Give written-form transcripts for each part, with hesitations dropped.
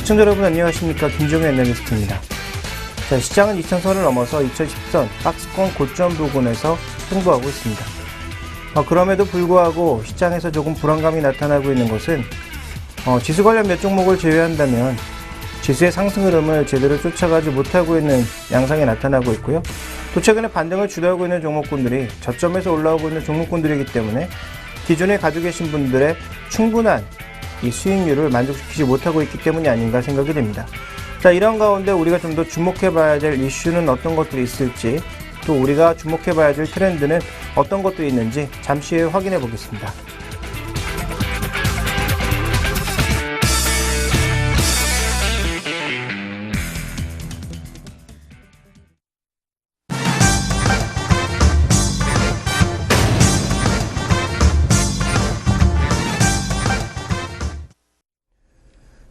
시청자 여러분 안녕하십니까. 김종현 애널리스트입니다. 자, 시장은 2000선을 넘어서 2010선 박스권 고점 부근에서 승부하고 있습니다. 그럼에도 불구하고 시장에서 조금 불안감이 나타나고 있는 것은 지수 관련 몇 종목을 제외한다면 지수의 상승 흐름을 제대로 쫓아가지 못하고 있는 양상이 나타나고 있고요. 또 최근에 반등을 주도하고 있는 종목군들이 저점에서 올라오고 있는 종목군들이기 때문에 기존에 가지고 계신 분들의 충분한 이 수익률을 만족시키지 못하고 있기 때문이 아닌가 생각이 됩니다. 자, 이런 가운데 우리가 좀 더 주목해 봐야 될 이슈는 어떤 것들이 있을지, 또 우리가 주목해 봐야 될 트렌드는 어떤 것들이 있는지 잠시 후에 확인해 보겠습니다.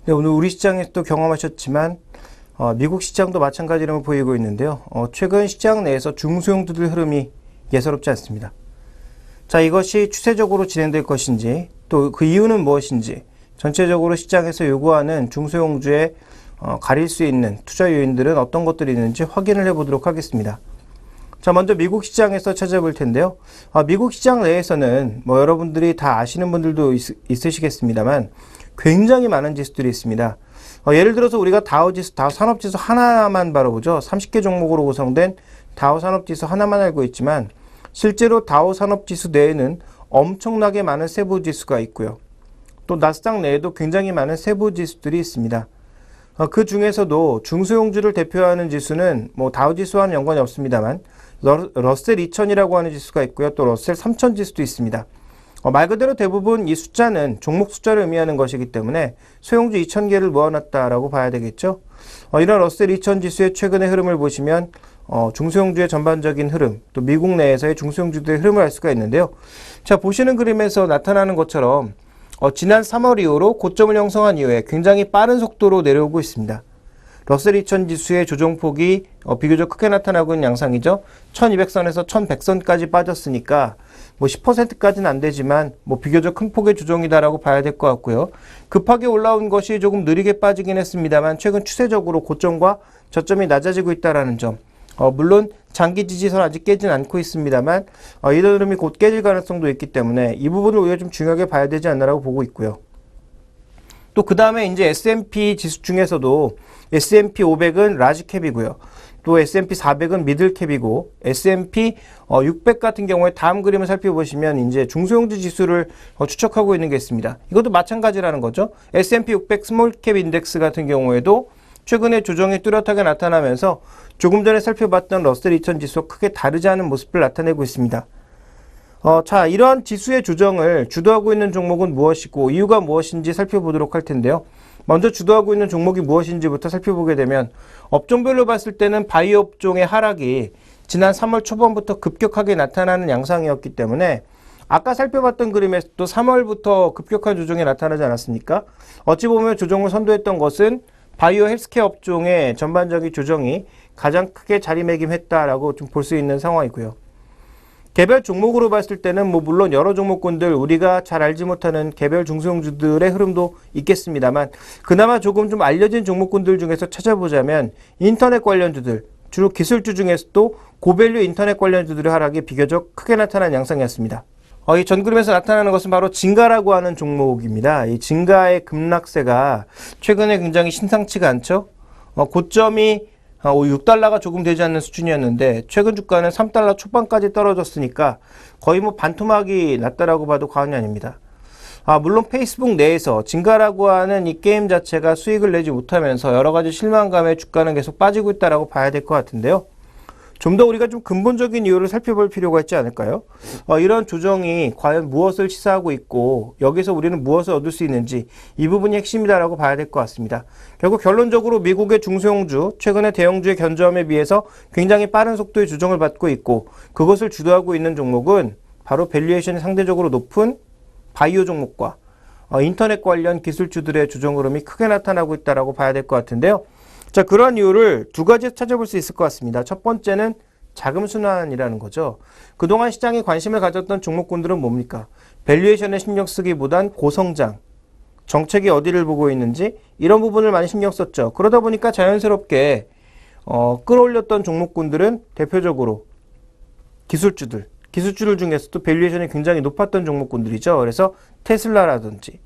네, 오늘 우리 시장에서도 경험하셨지만 미국 시장도 마찬가지로 보이고 있는데요. 최근 시장 내에서 중소형주들 흐름이 예사롭지 않습니다. 자, 이것이 추세적으로 진행될 것인지, 또 그 이유는 무엇인지, 전체적으로 시장에서 요구하는 중소형주에 가릴 수 있는 투자 요인들은 어떤 것들이 있는지 확인을 해보도록 하겠습니다. 자, 먼저 미국 시장에서 찾아볼 텐데요. 미국 시장 내에서는 여러분들이 다 아시는 분들도 있으시겠습니다만 굉장히 많은 지수들이 있습니다. 예를 들어서 우리가 다우지수, 다우산업지수 하나만 바라보죠. 30개 종목으로 구성된 다우산업지수 하나만 알고 있지만 실제로 다우산업지수 내에는 엄청나게 많은 세부지수가 있고요. 또 나스닥 내에도 굉장히 많은 세부지수들이 있습니다. 그 중에서도 중소형주를 대표하는 지수는 다우지수와는 연관이 없습니다만 러셀 2000이라고 하는 지수가 있고요. 또 러셀 3000 지수도 있습니다. 말 그대로 대부분 이 숫자는 종목 숫자를 의미하는 것이기 때문에 소형주 2000개를 모아놨다라고 봐야 되겠죠. 이런 러셀 2000 지수의 최근의 흐름을 보시면 중소형주의 전반적인 흐름, 또 미국 내에서의 중소형주들의 흐름을 알 수가 있는데요. 자, 보시는 그림에서 나타나는 것처럼 지난 3월 이후로 고점을 형성한 이후에 굉장히 빠른 속도로 내려오고 있습니다. 러셀 2000 지수의 조정폭이 비교적 크게 나타나고 있는 양상이죠. 1200선에서 1100선까지 빠졌으니까 10%까지는 안 되지만 비교적 큰 폭의 조정이다라고 봐야 될 것 같고요. 급하게 올라온 것이 조금 느리게 빠지긴 했습니다만 최근 추세적으로 고점과 저점이 낮아지고 있다는 점. 물론 장기 지지선 아직 깨진 않고 있습니다만 이런 흐름이 곧 깨질 가능성도 있기 때문에 이 부분을 우리가 좀 중요하게 봐야 되지 않나라고 보고 있고요. 또 그 다음에 이제 S&P 지수 중에서도 S&P 500은 라지캡이고요. 또 S&P 400은 미들캡이고 S&P 600 같은 경우에 다음 그림을 살펴보시면 이제 중소형주 지수를 추적하고 있는 게 있습니다. 이것도 마찬가지라는 거죠. S&P 600 스몰캡 인덱스 같은 경우에도 최근에 조정이 뚜렷하게 나타나면서 조금 전에 살펴봤던 러셀 2000 지수와 크게 다르지 않은 모습을 나타내고 있습니다. 자, 이러한 지수의 조정을 주도하고 있는 종목은 무엇이고 이유가 무엇인지 살펴보도록 할 텐데요. 먼저 주도하고 있는 종목이 무엇인지부터 살펴보게 되면 업종별로 봤을 때는 바이오 업종의 하락이 지난 3월 초반부터 급격하게 나타나는 양상이었기 때문에 아까 살펴봤던 그림에서도 3월부터 급격한 조정이 나타나지 않았습니까? 어찌 보면 조정을 선도했던 것은 바이오 헬스케어 업종의 전반적인 조정이 가장 크게 자리매김했다라고 좀 볼 수 있는 상황이고요. 개별 종목으로 봤을 때는 물론 여러 종목군들 우리가 잘 알지 못하는 개별 중소형주들의 흐름도 있겠습니다만 그나마 조금 좀 알려진 종목군들 중에서 찾아보자면 인터넷 관련주들, 주로 기술주 중에서도 고밸류 인터넷 관련주들의 하락이 비교적 크게 나타난 양상이었습니다. 이 전 그림에서 나타나는 것은 바로 진가라고 하는 종목입니다. 이 진가의 급락세가 최근에 굉장히 심상치가 않죠. 고점이 6달러가 조금 되지 않는 수준이었는데 최근 주가는 3달러 초반까지 떨어졌으니까 거의 반토막이 났다라고 봐도 과언이 아닙니다. 물론 페이스북 내에서 진가라고 하는 이 게임 자체가 수익을 내지 못하면서 여러 가지 실망감에 주가는 계속 빠지고 있다라고 봐야 될 것 같은데요. 좀 더 우리가 좀 근본적인 이유를 살펴볼 필요가 있지 않을까요? 이런 조정이 과연 무엇을 시사하고 있고 여기서 우리는 무엇을 얻을 수 있는지 이 부분이 핵심이다라고 봐야 될 것 같습니다. 결국 결론적으로 미국의 중소형주, 최근의 대형주의 견저함에 비해서 굉장히 빠른 속도의 조정을 받고 있고 그것을 주도하고 있는 종목은 바로 밸류에이션이 상대적으로 높은 바이오 종목과 인터넷 관련 기술주들의 조정 흐름이 크게 나타나고 있다라고 봐야 될 것 같은데요. 자, 그러한 이유를 두 가지 찾아볼 수 있을 것 같습니다. 첫 번째는 자금 순환이라는 거죠. 그동안 시장에 관심을 가졌던 종목군들은 뭡니까? 밸류에이션에 신경 쓰기보단 고성장, 정책이 어디를 보고 있는지 이런 부분을 많이 신경 썼죠. 그러다 보니까 자연스럽게 끌어올렸던 종목군들은 대표적으로 기술주들 중에서도 밸류에이션이 굉장히 높았던 종목군들이죠. 그래서 테슬라라든지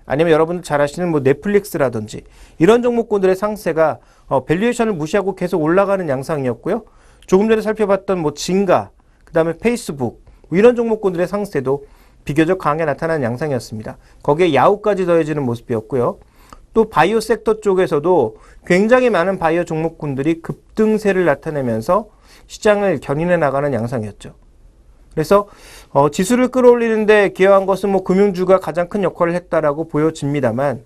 아니면 여러분들 잘 아시는 뭐 넷플릭스라든지 이런 종목군들의 상세가 밸류에이션을 무시하고 계속 올라가는 양상이었고요. 조금 전에 살펴봤던 뭐 진가, 그 다음에 페이스북 뭐 이런 종목군들의 상세도 비교적 강하게 나타나는 양상이었습니다. 거기에 야후까지 더해지는 모습이었고요. 또 바이오 섹터 쪽에서도 굉장히 많은 바이오 종목군들이 급등세를 나타내면서 시장을 견인해 나가는 양상이었죠. 그래서 지수를 끌어올리는데 기여한 것은 뭐 금융주가 가장 큰 역할을 했다라고 보여집니다만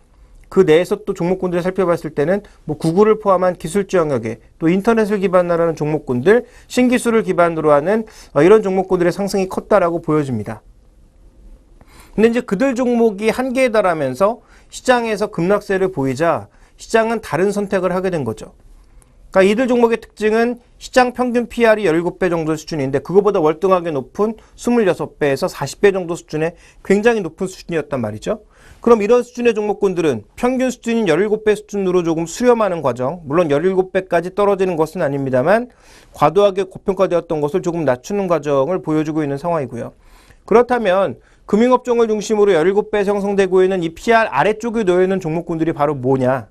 그 내에서 또 종목군들을 살펴봤을 때는 뭐 구글을 포함한 기술주 영역에 또 인터넷을 기반으로 하는 종목군들, 신기술을 기반으로 하는 이런 종목군들의 상승이 컸다라고 보여집니다. 근데 이제 그들 종목이 한계에 달하면서 시장에서 급락세를 보이자 시장은 다른 선택을 하게 된 거죠. 그러니까 이들 종목의 특징은 시장 평균 PR이 17배 정도 수준인데 그거보다 월등하게 높은 26배에서 40배 정도 수준의 굉장히 높은 수준이었단 말이죠. 그럼 이런 수준의 종목군들은 평균 수준인 17배 수준으로 조금 수렴하는 과정, 물론 17배까지 떨어지는 것은 아닙니다만 과도하게 고평가되었던 것을 조금 낮추는 과정을 보여주고 있는 상황이고요. 그렇다면 금융업종을 중심으로 17배 형성되고 있는 이 PR 아래쪽에 놓여있는 종목군들이 바로 뭐냐?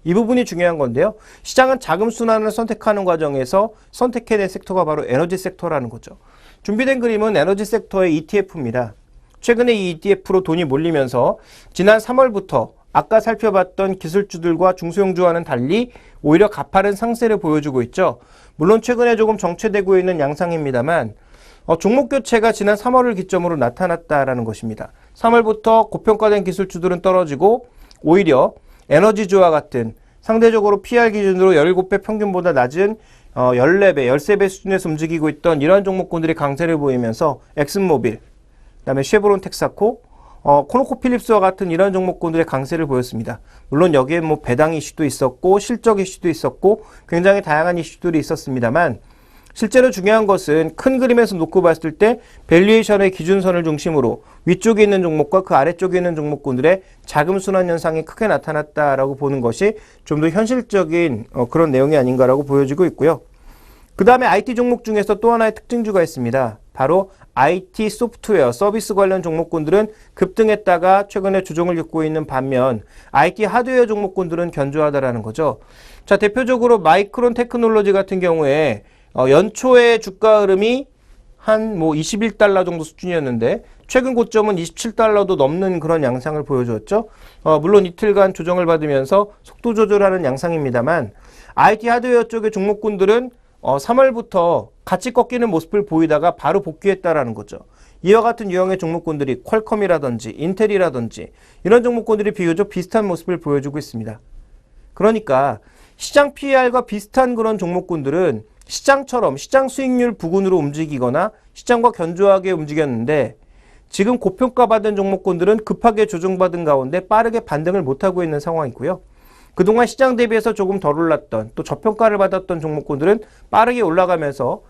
이 부분이 중요한 건데요. 시장은 자금 순환을 선택하는 과정에서 선택해낸 섹터가 바로 에너지 섹터라는 거죠. 준비된 그림은 에너지 섹터의 ETF입니다. 최근에 이 ETF로 돈이 몰리면서 지난 3월부터 아까 살펴봤던 기술주들과 중소형주와는 달리 오히려 가파른 상세를 보여주고 있죠. 물론 최근에 조금 정체되고 있는 양상입니다만 종목 교체가 지난 3월을 기점으로 나타났다라는 것입니다. 3월부터 고평가된 기술주들은 떨어지고 오히려 에너지주와 같은 상대적으로 PR 기준으로 17배 평균보다 낮은 14배, 13배 수준에서 움직이고 있던 이러한 종목군들이 강세를 보이면서 엑슨모빌, 그다음에 쉐보론 텍사코, 코노코필립스와 같은 이런 종목군들의 강세를 보였습니다. 물론 여기에 뭐 배당 이슈도 있었고 실적 이슈도 있었고 굉장히 다양한 이슈들이 있었습니다만 실제로 중요한 것은 큰 그림에서 놓고 봤을 때 밸류에이션의 기준선을 중심으로 위쪽에 있는 종목과 그 아래쪽에 있는 종목군들의 자금 순환 현상이 크게 나타났다라고 보는 것이 좀 더 현실적인 그런 내용이 아닌가라고 보여지고 있고요. 그 다음에 IT 종목 중에서 또 하나의 특징주가 있습니다. 바로 IT 소프트웨어, 서비스 관련 종목군들은 급등했다가 최근에 조정을 겪고 있는 반면 IT 하드웨어 종목군들은 견조하다라는 거죠. 자, 대표적으로 마이크론 테크놀로지 같은 경우에 연초에 주가 흐름이 한 뭐 21달러 정도 수준이었는데 최근 고점은 27달러도 넘는 그런 양상을 보여주었죠. 물론 이틀간 조정을 받으면서 속도 조절하는 양상입니다만 IT 하드웨어 쪽의 종목군들은 3월부터 같이 꺾이는 모습을 보이다가 바로 복귀했다라는 거죠. 이와 같은 유형의 종목군들이 퀄컴이라든지 인텔이라든지 이런 종목군들이 비교적 비슷한 모습을 보여주고 있습니다. 그러니까 시장 PER과 비슷한 그런 종목군들은 시장처럼 시장 수익률 부근으로 움직이거나 시장과 견조하게 움직였는데 지금 고평가받은 종목군들은 급하게 조정받은 가운데 빠르게 반등을 못하고 있는 상황이고요. 그동안 시장 대비해서 조금 덜 올랐던 또 저평가를 받았던 종목군들은 빠르게 올라가면서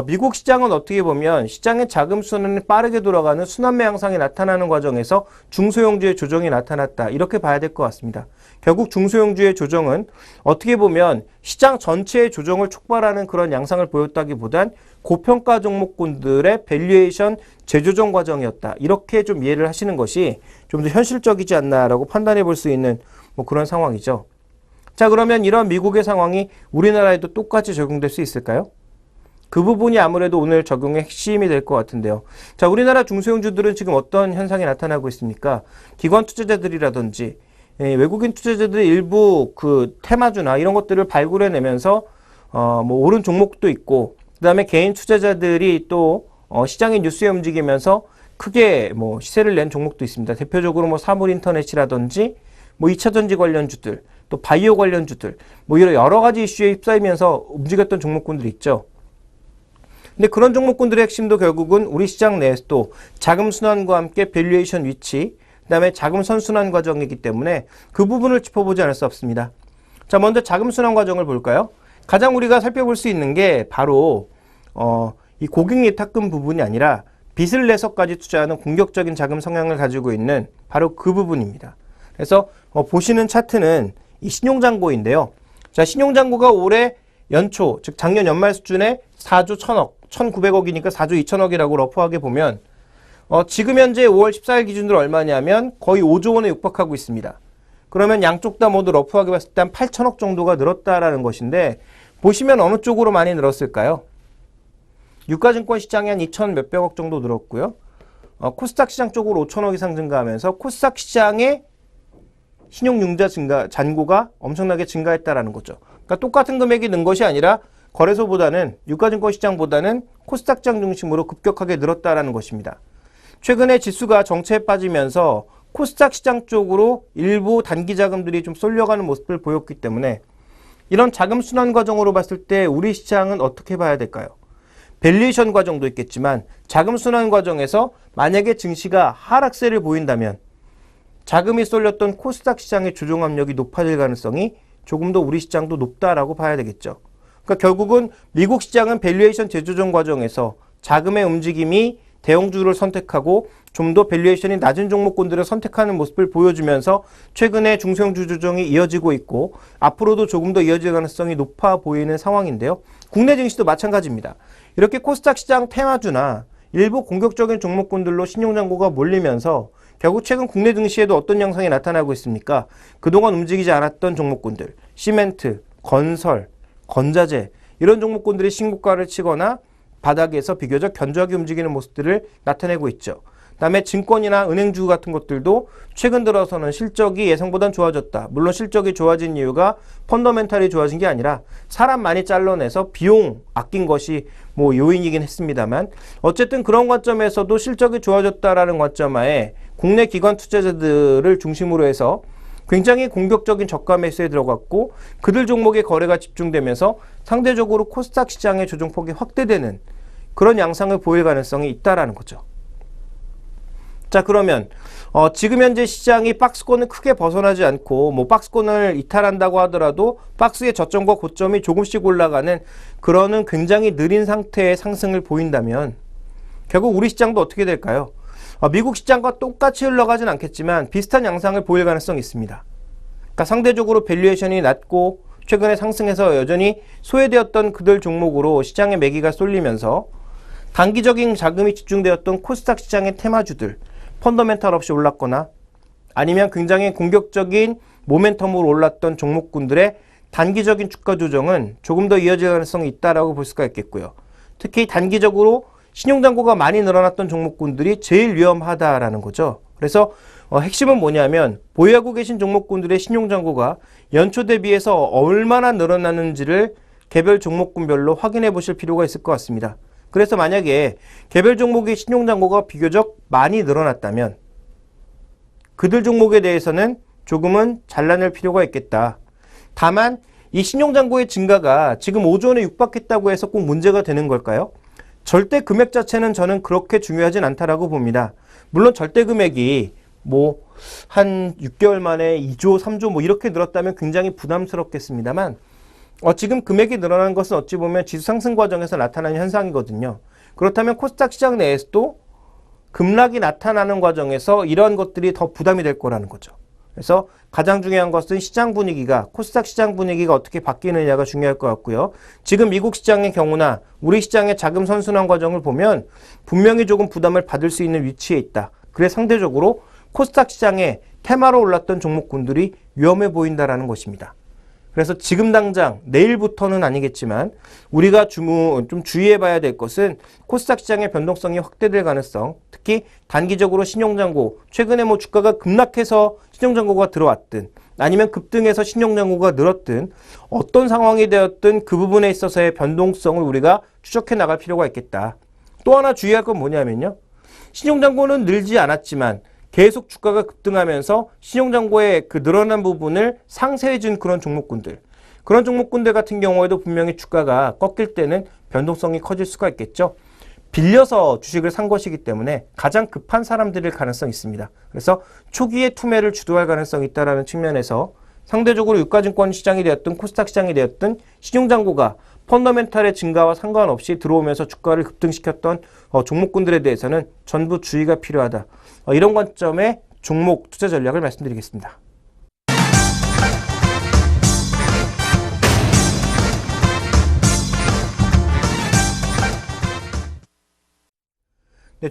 미국 시장은 어떻게 보면 시장의 자금 순환이 빠르게 돌아가는 순환매 양상이 나타나는 과정에서 중소형주의 조정이 나타났다. 이렇게 봐야 될 것 같습니다. 결국 중소형주의 조정은 어떻게 보면 시장 전체의 조정을 촉발하는 그런 양상을 보였다기보단 고평가 종목군들의 밸류에이션 재조정 과정이었다. 이렇게 좀 이해를 하시는 것이 좀 더 현실적이지 않나라고 판단해 볼 수 있는 뭐 그런 상황이죠. 자, 그러면 이런 미국의 상황이 우리나라에도 똑같이 적용될 수 있을까요? 그 부분이 아무래도 오늘 적용의 핵심이 될 것 같은데요. 자, 우리나라 중소형주들은 지금 어떤 현상이 나타나고 있습니까? 기관 투자자들이라든지 외국인 투자자들이 일부 그 테마주나 이런 것들을 발굴해내면서 뭐 오른 종목도 있고 그다음에 개인 투자자들이 또 시장의 뉴스에 움직이면서 크게 뭐 시세를 낸 종목도 있습니다. 대표적으로 뭐 사물인터넷이라든지 뭐 2차전지 관련주들, 또 바이오 관련주들, 뭐 이런 여러 가지 이슈에 휩싸이면서 움직였던 종목군들이 있죠. 근데 그런 종목군들의 핵심도 결국은 우리 시장 내에서도 자금 순환과 함께 밸류에이션 위치, 그다음에 자금 선순환 과정이기 때문에 그 부분을 짚어보지 않을 수 없습니다. 자, 먼저 자금 순환 과정을 볼까요? 가장 우리가 살펴볼 수 있는 게 바로 이 고객 예탁금 부분이 아니라 빚을 내서까지 투자하는 공격적인 자금 성향을 가지고 있는 바로 그 부분입니다. 그래서 보시는 차트는 이 신용잔고인데요. 자, 신용잔고가 올해 연초, 즉 작년 연말 수준에 4조 1천억, 1,900억이니까 4조 2천억이라고 러프하게 보면 지금 현재 5월 14일 기준으로 얼마냐면 거의 5조 원에 육박하고 있습니다. 그러면 양쪽 다 모두 러프하게 봤을 때 한 8천억 정도가 늘었다라는 것인데 보시면 어느 쪽으로 많이 늘었을까요? 유가증권 시장이 한 2천 몇백억 정도 늘었고요. 코스닥 시장 쪽으로 5천억 이상 증가하면서 코스닥 시장의 신용융자 잔고가 엄청나게 증가했다라는 거죠. 그러니까 똑같은 금액이 는 것이 아니라 거래소보다는 유가증권 시장보다는 코스닥 시장 중심으로 급격하게 늘었다라는 것입니다. 최근에 지수가 정체에 빠지면서 코스닥 시장 쪽으로 일부 단기 자금들이 좀 쏠려가는 모습을 보였기 때문에 이런 자금 순환 과정으로 봤을 때 우리 시장은 어떻게 봐야 될까요? 밸류에이션 과정도 있겠지만 자금 순환 과정에서 만약에 증시가 하락세를 보인다면 자금이 쏠렸던 코스닥 시장의 조정 압력이 높아질 가능성이 조금 더 우리 시장도 높다라고 봐야 되겠죠. 그러니까 결국은 미국 시장은 밸류에이션 재조정 과정에서 자금의 움직임이 대형주를 선택하고 좀 더 밸류에이션이 낮은 종목군들을 선택하는 모습을 보여주면서 최근에 중소형주 조정이 이어지고 있고 앞으로도 조금 더 이어질 가능성이 높아 보이는 상황인데요. 국내 증시도 마찬가지입니다. 이렇게 코스닥 시장 테마주나 일부 공격적인 종목군들로 신용잔고가 몰리면서 결국 최근 국내 증시에도 어떤 양상이 나타나고 있습니까? 그동안 움직이지 않았던 종목군들, 시멘트, 건설, 건자재 이런 종목군들이 신고가를 치거나 바닥에서 비교적 견조하게 움직이는 모습들을 나타내고 있죠. 그다음에 증권이나 은행주 같은 것들도 최근 들어서는 실적이 예상보단 좋아졌다. 물론 실적이 좋아진 이유가 펀더멘탈이 좋아진 게 아니라 사람 많이 잘라내서 비용 아낀 것이 요인이긴 했습니다만 어쨌든 그런 관점에서도 실적이 좋아졌다라는 관점하에 국내 기관 투자자들을 중심으로 해서 굉장히 공격적인 저가 매수에 들어갔고 그들 종목의 거래가 집중되면서 상대적으로 코스닥 시장의 조정폭이 확대되는 그런 양상을 보일 가능성이 있다라는 거죠. 자, 그러면 지금 현재 시장이 박스권을 크게 벗어나지 않고 박스권을 이탈한다고 하더라도 박스의 저점과 고점이 조금씩 올라가는 그러는 굉장히 느린 상태의 상승을 보인다면 결국 우리 시장도 어떻게 될까요? 미국 시장과 똑같이 흘러가진 않겠지만 비슷한 양상을 보일 가능성이 있습니다. 그러니까 상대적으로 밸류에이션이 낮고 최근에 상승해서 여전히 소외되었던 그들 종목으로 시장의 매기가 쏠리면서 단기적인 자금이 집중되었던 코스닥 시장의 테마주들 펀더멘탈 없이 올랐거나 아니면 굉장히 공격적인 모멘텀으로 올랐던 종목군들의 단기적인 주가 조정은 조금 더 이어질 가능성이 있다라고 볼 수가 있겠고요. 특히 단기적으로 신용잔고가 많이 늘어났던 종목군들이 제일 위험하다라는 거죠. 그래서 핵심은 뭐냐면 보유하고 계신 종목군들의 신용잔고가 연초 대비해서 얼마나 늘어나는지를 개별 종목군별로 확인해 보실 필요가 있을 것 같습니다. 그래서 만약에 개별 종목의 신용잔고가 비교적 많이 늘어났다면 그들 종목에 대해서는 조금은 잘라낼 필요가 있겠다. 다만 이 신용잔고의 증가가 지금 5조 원에 육박했다고 해서 꼭 문제가 되는 걸까요? 절대 금액 자체는 저는 그렇게 중요하진 않다라고 봅니다. 물론 절대 금액이 한 6개월 만에 2조, 3조 이렇게 늘었다면 굉장히 부담스럽겠습니다만 지금 금액이 늘어난 것은 어찌 보면 지수 상승 과정에서 나타나는 현상이거든요. 그렇다면 코스닥 시장 내에서도 급락이 나타나는 과정에서 이러한 것들이 더 부담이 될 거라는 거죠. 그래서 가장 중요한 것은 시장 분위기가, 코스닥 시장 분위기가 어떻게 바뀌느냐가 중요할 것 같고요. 지금 미국 시장의 경우나 우리 시장의 자금 선순환 과정을 보면 분명히 조금 부담을 받을 수 있는 위치에 있다. 그래서 상대적으로 코스닥 시장에 테마로 올랐던 종목군들이 위험해 보인다라는 것입니다. 그래서 지금 당장 내일부터는 아니겠지만 우리가 좀 주의해 봐야 될 것은 코스닥 시장의 변동성이 확대될 가능성, 특히 단기적으로 신용잔고, 최근에 주가가 급락해서 신용잔고가 들어왔든 아니면 급등해서 신용잔고가 늘었든 어떤 상황이 되었든 그 부분에 있어서의 변동성을 우리가 추적해 나갈 필요가 있겠다. 또 하나 주의할 건 뭐냐면요. 신용잔고는 늘지 않았지만 계속 주가가 급등하면서 신용잔고의 그 늘어난 부분을 상쇄해준 그런 종목군들. 그런 종목군들 같은 경우에도 분명히 주가가 꺾일 때는 변동성이 커질 수가 있겠죠. 빌려서 주식을 산 것이기 때문에 가장 급한 사람들일 가능성이 있습니다. 그래서 초기에 투매를 주도할 가능성이 있다는 측면에서 상대적으로 유가증권 시장이 되었든 코스닥 시장이 되었든 신용잔고가 펀더멘탈의 증가와 상관없이 들어오면서 주가를 급등시켰던 종목군들에 대해서는 전부 주의가 필요하다. 이런 관점의 종목 투자 전략을 말씀드리겠습니다.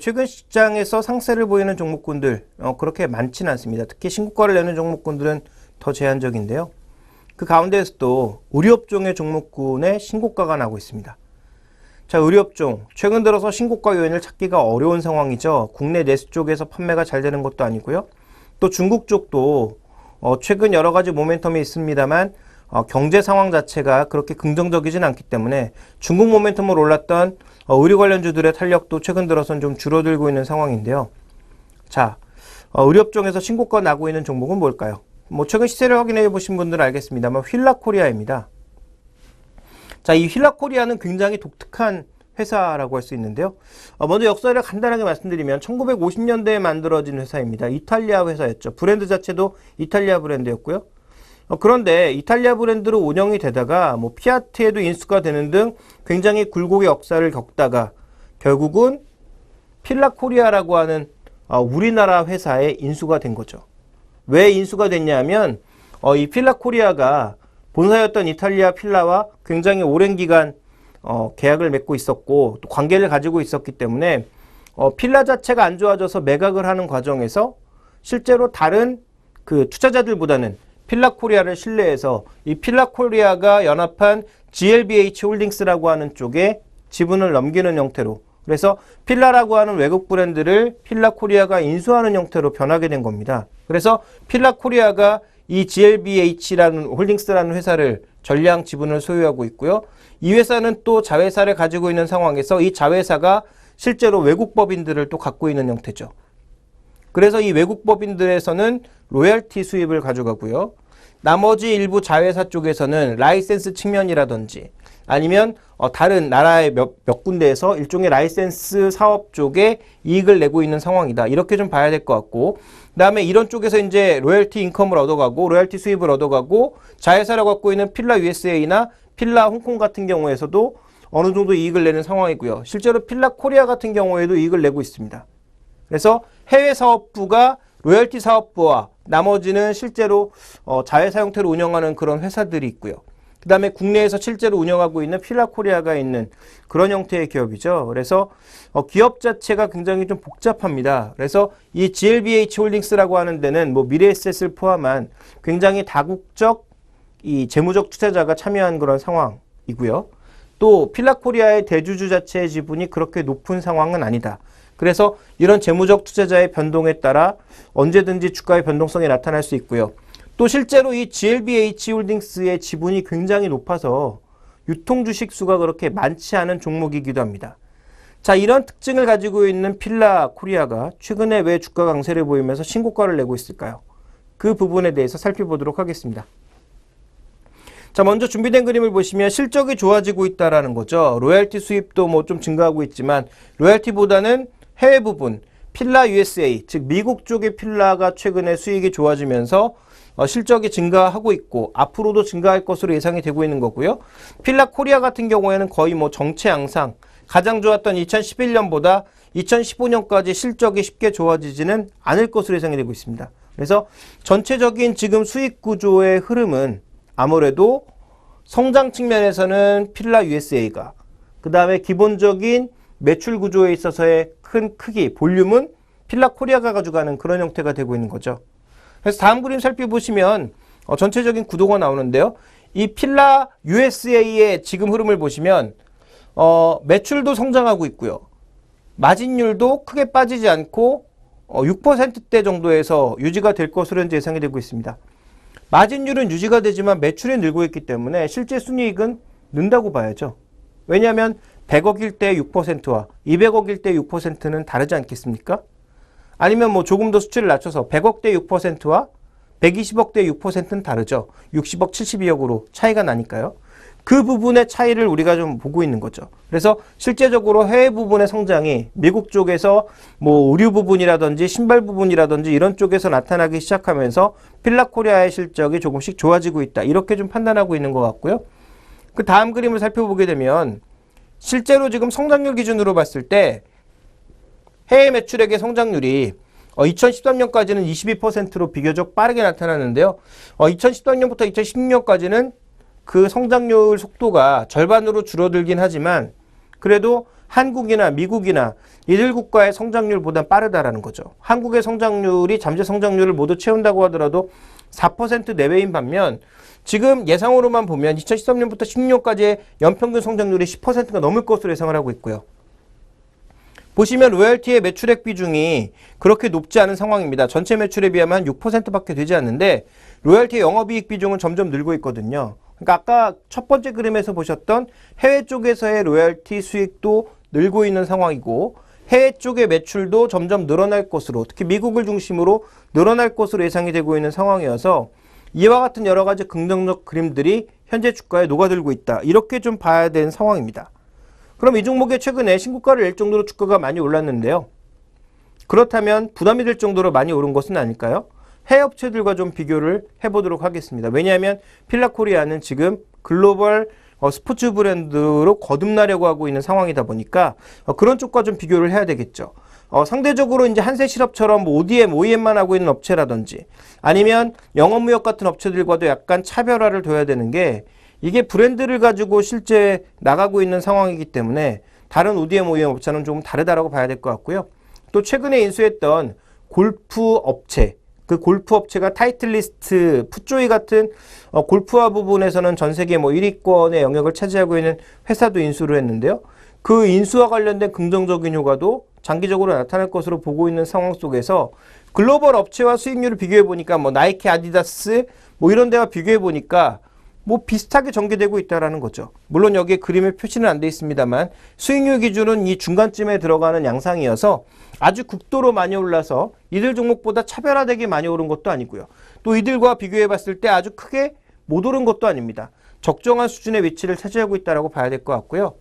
최근 시장에서 상세를 보이는 종목군들 그렇게 많지는 않습니다. 특히 신고가를 내는 종목군들은 더 제한적인데요. 그 가운데에서도 의료업종의 종목군에 신고가가 나고 있습니다. 자, 의료업종 최근 들어서 신고가 요인을 찾기가 어려운 상황이죠. 국내 내수 쪽에서 판매가 잘 되는 것도 아니고요. 또 중국 쪽도 최근 여러 가지 모멘텀이 있습니다만 경제 상황 자체가 그렇게 긍정적이진 않기 때문에 중국 모멘텀으로 올랐던 의료 관련주들의 탄력도 최근 들어서는 좀 줄어들고 있는 상황인데요. 자, 의료업종에서 신고가 나고 있는 종목은 뭘까요? 최근 시세를 확인해 보신 분들은 알겠습니다만 휠라코리아입니다. 자, 이 휠라코리아는 굉장히 독특한 회사라고 할 수 있는데요. 먼저 역사를 간단하게 말씀드리면 1950년대에 만들어진 회사입니다. 이탈리아 회사였죠. 브랜드 자체도 이탈리아 브랜드였고요. 그런데 이탈리아 브랜드로 운영이 되다가 피아트에도 인수가 되는 등 굉장히 굴곡의 역사를 겪다가 결국은 필라코리아라고 하는 우리나라 회사에 인수가 된 거죠. 왜 인수가 됐냐면 이 필라코리아가 본사였던 이탈리아 필라와 굉장히 오랜 기간 계약을 맺고 있었고 또 관계를 가지고 있었기 때문에 필라 자체가 안 좋아져서 매각을 하는 과정에서 실제로 다른 그 투자자들보다는 필라코리아를 신뢰해서 이 필라코리아가 연합한 GLBH 홀딩스라고 하는 쪽에 지분을 넘기는 형태로, 그래서 필라라고 하는 외국 브랜드를 필라코리아가 인수하는 형태로 변하게 된 겁니다. 그래서 필라코리아가 이 GLBH라는 홀딩스라는 회사를 전량 지분을 소유하고 있고요. 이 회사는 또 자회사를 가지고 있는 상황에서 이 자회사가 실제로 외국 법인들을 또 갖고 있는 형태죠. 그래서 이 외국 법인들에서는 로열티 수입을 가져가고요. 나머지 일부 자회사 쪽에서는 라이센스 측면이라든지 아니면 다른 나라의 몇 군데에서 일종의 라이센스 사업 쪽에 이익을 내고 있는 상황이다. 이렇게 좀 봐야 될 것 같고, 그 다음에 이런 쪽에서 이제 로열티 인컴을 얻어가고 로열티 수입을 얻어가고 자회사를 갖고 있는 필라 USA나 필라 홍콩 같은 경우에서도 어느 정도 이익을 내는 상황이고요. 실제로 필라 코리아 같은 경우에도 이익을 내고 있습니다. 그래서 해외 사업부가 로열티 사업부와 나머지는 실제로 자회사 형태로 운영하는 그런 회사들이 있고요. 그 다음에 국내에서 실제로 운영하고 있는 필라코리아가 있는 그런 형태의 기업이죠. 그래서 기업 자체가 굉장히 좀 복잡합니다. 그래서 이 GLBH 홀딩스라고 하는 데는 미래에셋을 포함한 굉장히 다국적 이 재무적 투자자가 참여한 그런 상황이고요. 또 필라코리아의 대주주 자체의 지분이 그렇게 높은 상황은 아니다. 그래서 이런 재무적 투자자의 변동에 따라 언제든지 주가의 변동성이 나타날 수 있고요. 또 실제로 이 GLBH 홀딩스의 지분이 굉장히 높아서 유통 주식 수가 그렇게 많지 않은 종목이기도 합니다. 자, 이런 특징을 가지고 있는 필라 코리아가 최근에 왜 주가 강세를 보이면서 신고가를 내고 있을까요? 그 부분에 대해서 살펴보도록 하겠습니다. 자, 먼저 준비된 그림을 보시면 실적이 좋아지고 있다라는 거죠. 로열티 수입도 좀 증가하고 있지만 로열티보다는 해외 부분, 필라 USA, 즉 미국 쪽의 필라가 최근에 수익이 좋아지면서 실적이 증가하고 있고 앞으로도 증가할 것으로 예상이 되고 있는 거고요. 필라 코리아 같은 경우에는 거의 정체 양상, 가장 좋았던 2011년보다 2015년까지 실적이 쉽게 좋아지지는 않을 것으로 예상이 되고 있습니다. 그래서 전체적인 지금 수익 구조의 흐름은 아무래도 성장 측면에서는 필라 USA가, 그 다음에 기본적인 매출 구조에 있어서의 큰 크기, 볼륨은 필라 코리아가 가져가는 그런 형태가 되고 있는 거죠. 그래서 다음 그림 살펴보시면 전체적인 구도가 나오는데요. 이 필라 USA의 지금 흐름을 보시면 매출도 성장하고 있고요. 마진율도 크게 빠지지 않고 6%대 정도에서 유지가 될 것으로 현재 예상이 되고 있습니다. 마진율은 유지가 되지만 매출이 늘고 있기 때문에 실제 순이익은 는다고 봐야죠. 왜냐하면 100억일 때 6%와 200억일 때 6%는 다르지 않겠습니까? 아니면 조금 더 수치를 낮춰서 100억대 6%와 120억대 6%는 다르죠. 60억, 72억으로 차이가 나니까요. 그 부분의 차이를 우리가 좀 보고 있는 거죠. 그래서 실제적으로 해외 부분의 성장이 미국 쪽에서 의류 부분이라든지 신발 부분이라든지 이런 쪽에서 나타나기 시작하면서 필라코리아의 실적이 조금씩 좋아지고 있다. 이렇게 좀 판단하고 있는 것 같고요. 그 다음 그림을 살펴보게 되면 실제로 지금 성장률 기준으로 봤을 때 해외 매출액의 성장률이 2013년까지는 22%로 비교적 빠르게 나타났는데요. 2013년부터 2016년까지는 그 성장률 속도가 절반으로 줄어들긴 하지만 그래도 한국이나 미국이나 이들 국가의 성장률보다 빠르다라는 거죠. 한국의 성장률이 잠재 성장률을 모두 채운다고 하더라도 4% 내외인 반면 지금 예상으로만 보면 2013년부터 16년까지의 연평균 성장률이 10%가 넘을 것으로 예상을 하고 있고요. 보시면 로열티의 매출액 비중이 그렇게 높지 않은 상황입니다. 전체 매출에 비하면 6%밖에 되지 않는데 로열티의 영업이익 비중은 점점 늘고 있거든요. 그러니까 아까 첫 번째 그림에서 보셨던 해외 쪽에서의 로열티 수익도 늘고 있는 상황이고 해외 쪽의 매출도 점점 늘어날 것으로, 특히 미국을 중심으로 늘어날 것으로 예상이 되고 있는 상황이어서 이와 같은 여러 가지 긍정적 그림들이 현재 주가에 녹아들고 있다. 이렇게 좀 봐야 되는 상황입니다. 그럼 이 종목에 최근에 신고가를 낼 정도로 주가가 많이 올랐는데요. 그렇다면 부담이 될 정도로 많이 오른 것은 아닐까요? 해외 업체들과 좀 비교를 해보도록 하겠습니다. 왜냐하면 필라코리아는 지금 글로벌 스포츠 브랜드로 거듭나려고 하고 있는 상황이다 보니까 그런 쪽과 좀 비교를 해야 되겠죠. 상대적으로 이제 한세실업처럼 뭐 ODM, OEM만 하고 있는 업체라든지 아니면 영업무역 같은 업체들과도 약간 차별화를 둬야 되는 게 이게 브랜드를 가지고 실제 나가고 있는 상황이기 때문에 다른 ODM, OEM 업체는 조금 다르다라고 봐야 될 것 같고요. 또 최근에 인수했던 골프 업체, 그 골프 업체가 타이틀리스트, 풋조이 같은 골프화 부분에서는 전 세계 뭐 1위권의 영역을 차지하고 있는 회사도 인수를 했는데요. 그 인수와 관련된 긍정적인 효과도 장기적으로 나타날 것으로 보고 있는 상황 속에서 글로벌 업체와 수익률을 비교해 보니까 뭐 나이키, 아디다스 뭐 이런 데와 비교해 보니까 뭐 비슷하게 전개되고 있다라는 거죠. 물론 여기에 그림에 표시는 안 돼 있습니다만 수익률 기준은 이 중간쯤에 들어가는 양상이어서 아주 극도로 많이 올라서 이들 종목보다 차별화되게 많이 오른 것도 아니고요. 또 이들과 비교해 봤을 때 아주 크게 못 오른 것도 아닙니다. 적정한 수준의 위치를 차지하고 있다고 봐야 될 것 같고요.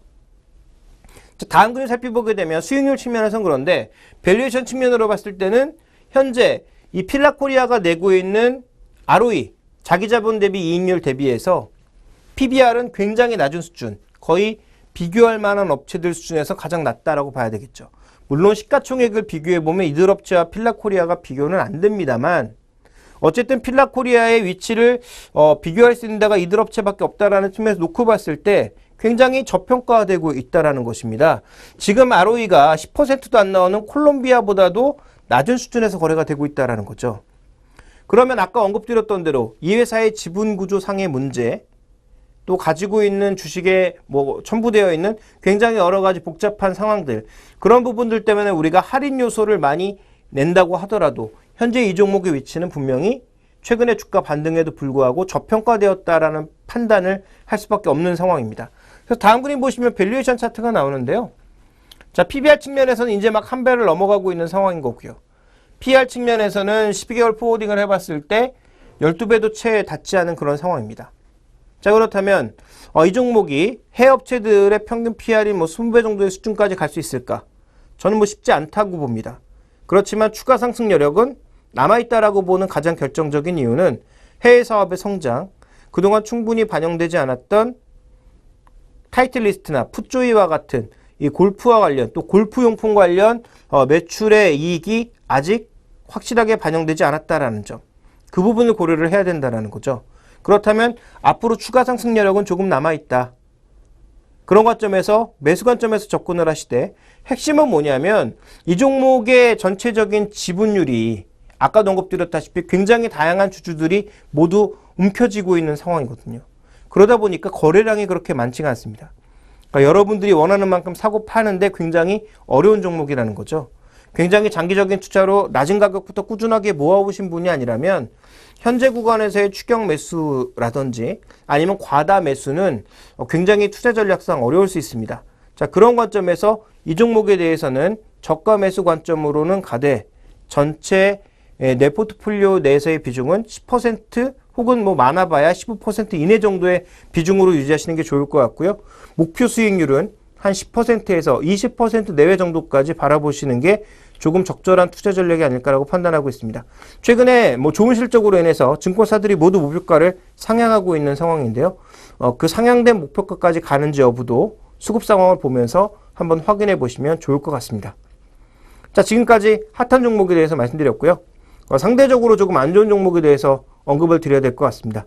다음 그림 살펴보게 되면 수익률 측면에서는 그런데 밸류에이션 측면으로 봤을 때는 현재 이 필라코리아가 내고 있는 ROE, 자기 자본 대비 이익률 대비해서 PBR은 굉장히 낮은 수준, 거의 비교할 만한 업체들 수준에서 가장 낮다라고 봐야 되겠죠. 물론 시가총액을 비교해보면 이들 업체와 필라코리아가 비교는 안 됩니다만 어쨌든 필라코리아의 위치를 비교할 수 있는 데가 이들 업체밖에 없다라는 측면에서 놓고 봤을 때 굉장히 저평가되고 있다는 것입니다. 지금 ROE가 10%도 안 나오는 콜롬비아보다도 낮은 수준에서 거래가 되고 있다는 거죠. 그러면 아까 언급드렸던 대로 이 회사의 지분구조상의 문제, 또 가지고 있는 주식에 뭐 첨부되어 있는 굉장히 여러 가지 복잡한 상황들, 그런 부분들 때문에 우리가 할인 요소를 많이 낸다고 하더라도 현재 이 종목의 위치는 분명히 최근의 주가 반등에도 불구하고 저평가되었다라는 판단을 할 수밖에 없는 상황입니다. 그래서 다음 그림 보시면 밸류에이션 차트가 나오는데요. 자, PBR 측면에서는 이제 막 한 배를 넘어가고 있는 상황인 거고요. PR 측면에서는 12개월 포워딩을 해봤을 때 12배도 채 닿지 않은 그런 상황입니다. 자, 그렇다면 이 종목이 해외 업체들의 평균 PR이 뭐 20배 정도의 수준까지 갈 수 있을까? 저는 뭐 쉽지 않다고 봅니다. 그렇지만 추가 상승 여력은 남아있다라고 보는 가장 결정적인 이유는 해외 사업의 성장, 그동안 충분히 반영되지 않았던 타이틀리스트나 풋조이와 같은 이 골프와 관련, 또 골프용품 관련 매출의 이익이 아직 확실하게 반영되지 않았다라는 점, 그 부분을 고려를 해야 된다는 거죠. 그렇다면 앞으로 추가 상승 여력은 조금 남아있다. 그런 관점에서 매수 관점에서 접근을 하시되 핵심은 뭐냐면 이 종목의 전체적인 지분율이 아까도 언급드렸다시피 굉장히 다양한 주주들이 모두 움켜쥐고 있는 상황이거든요. 그러다 보니까 거래량이 그렇게 많지가 않습니다. 그러니까 여러분들이 원하는 만큼 사고 파는데 굉장히 어려운 종목이라는 거죠. 굉장히 장기적인 투자로 낮은 가격부터 꾸준하게 모아오신 분이 아니라면 현재 구간에서의 추격 매수라든지 아니면 과다 매수는 굉장히 투자 전략상 어려울 수 있습니다. 자, 그런 관점에서 이 종목에 대해서는 저가 매수 관점으로는 가되 전체 내 포트폴리오 내에서의 비중은 10% 혹은 뭐 많아봐야 15% 이내 정도의 비중으로 유지하시는 게 좋을 것 같고요. 목표 수익률은 한 10%에서 20% 내외 정도까지 바라보시는 게 조금 적절한 투자 전략이 아닐까라고 판단하고 있습니다. 최근에 뭐 좋은 실적으로 인해서 증권사들이 모두 목표가를 상향하고 있는 상황인데요. 그 상향된 목표가까지 가는지 여부도 수급 상황을 보면서 한번 확인해 보시면 좋을 것 같습니다. 자, 지금까지 핫한 종목에 대해서 말씀드렸고요. 상대적으로 조금 안 좋은 종목에 대해서 언급을 드려야 될 것 같습니다.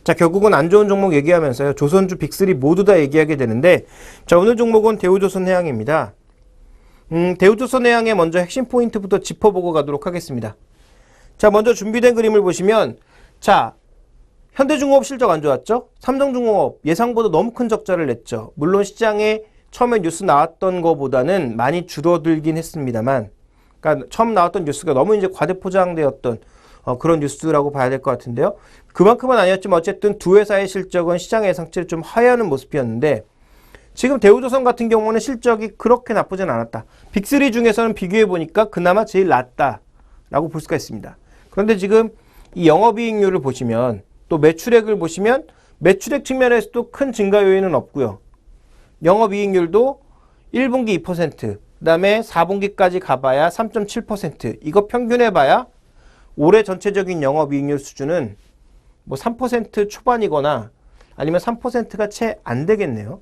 자, 결국은 안 좋은 종목 얘기하면서요. 조선주 빅3 모두 다 얘기하게 되는데, 자, 오늘 종목은 대우조선해양입니다. 대우조선해양의 먼저 핵심 포인트부터 짚어보고 가도록 하겠습니다. 자, 먼저 준비된 그림을 보시면, 자, 현대중공업 실적 안 좋았죠? 삼성중공업 예상보다 너무 큰 적자를 냈죠. 물론 시장에 처음에 뉴스 나왔던 것보다는 많이 줄어들긴 했습니다만, 그러니까 처음 나왔던 뉴스가 너무 이제 과대포장되었던 그런 뉴스라고 봐야 될 것 같은데요. 그만큼은 아니었지만 어쨌든 두 회사의 실적은 시장 예상치를 좀 하회하는 모습이었는데, 지금 대우조선 같은 경우는 실적이 그렇게 나쁘진 않았다. 빅3 중에서는 비교해 보니까 그나마 제일 낫다라고 볼 수가 있습니다. 그런데 지금 이 영업이익률을 보시면, 또 매출액을 보시면 매출액 측면에서도 큰 증가 요인은 없고요. 영업이익률도 1분기 2%, 그 다음에 4분기까지 가봐야 3.7%, 이거 평균해봐야 올해 전체적인 영업이익률 수준은 뭐 3% 초반이거나 아니면 3%가 채 안 되겠네요.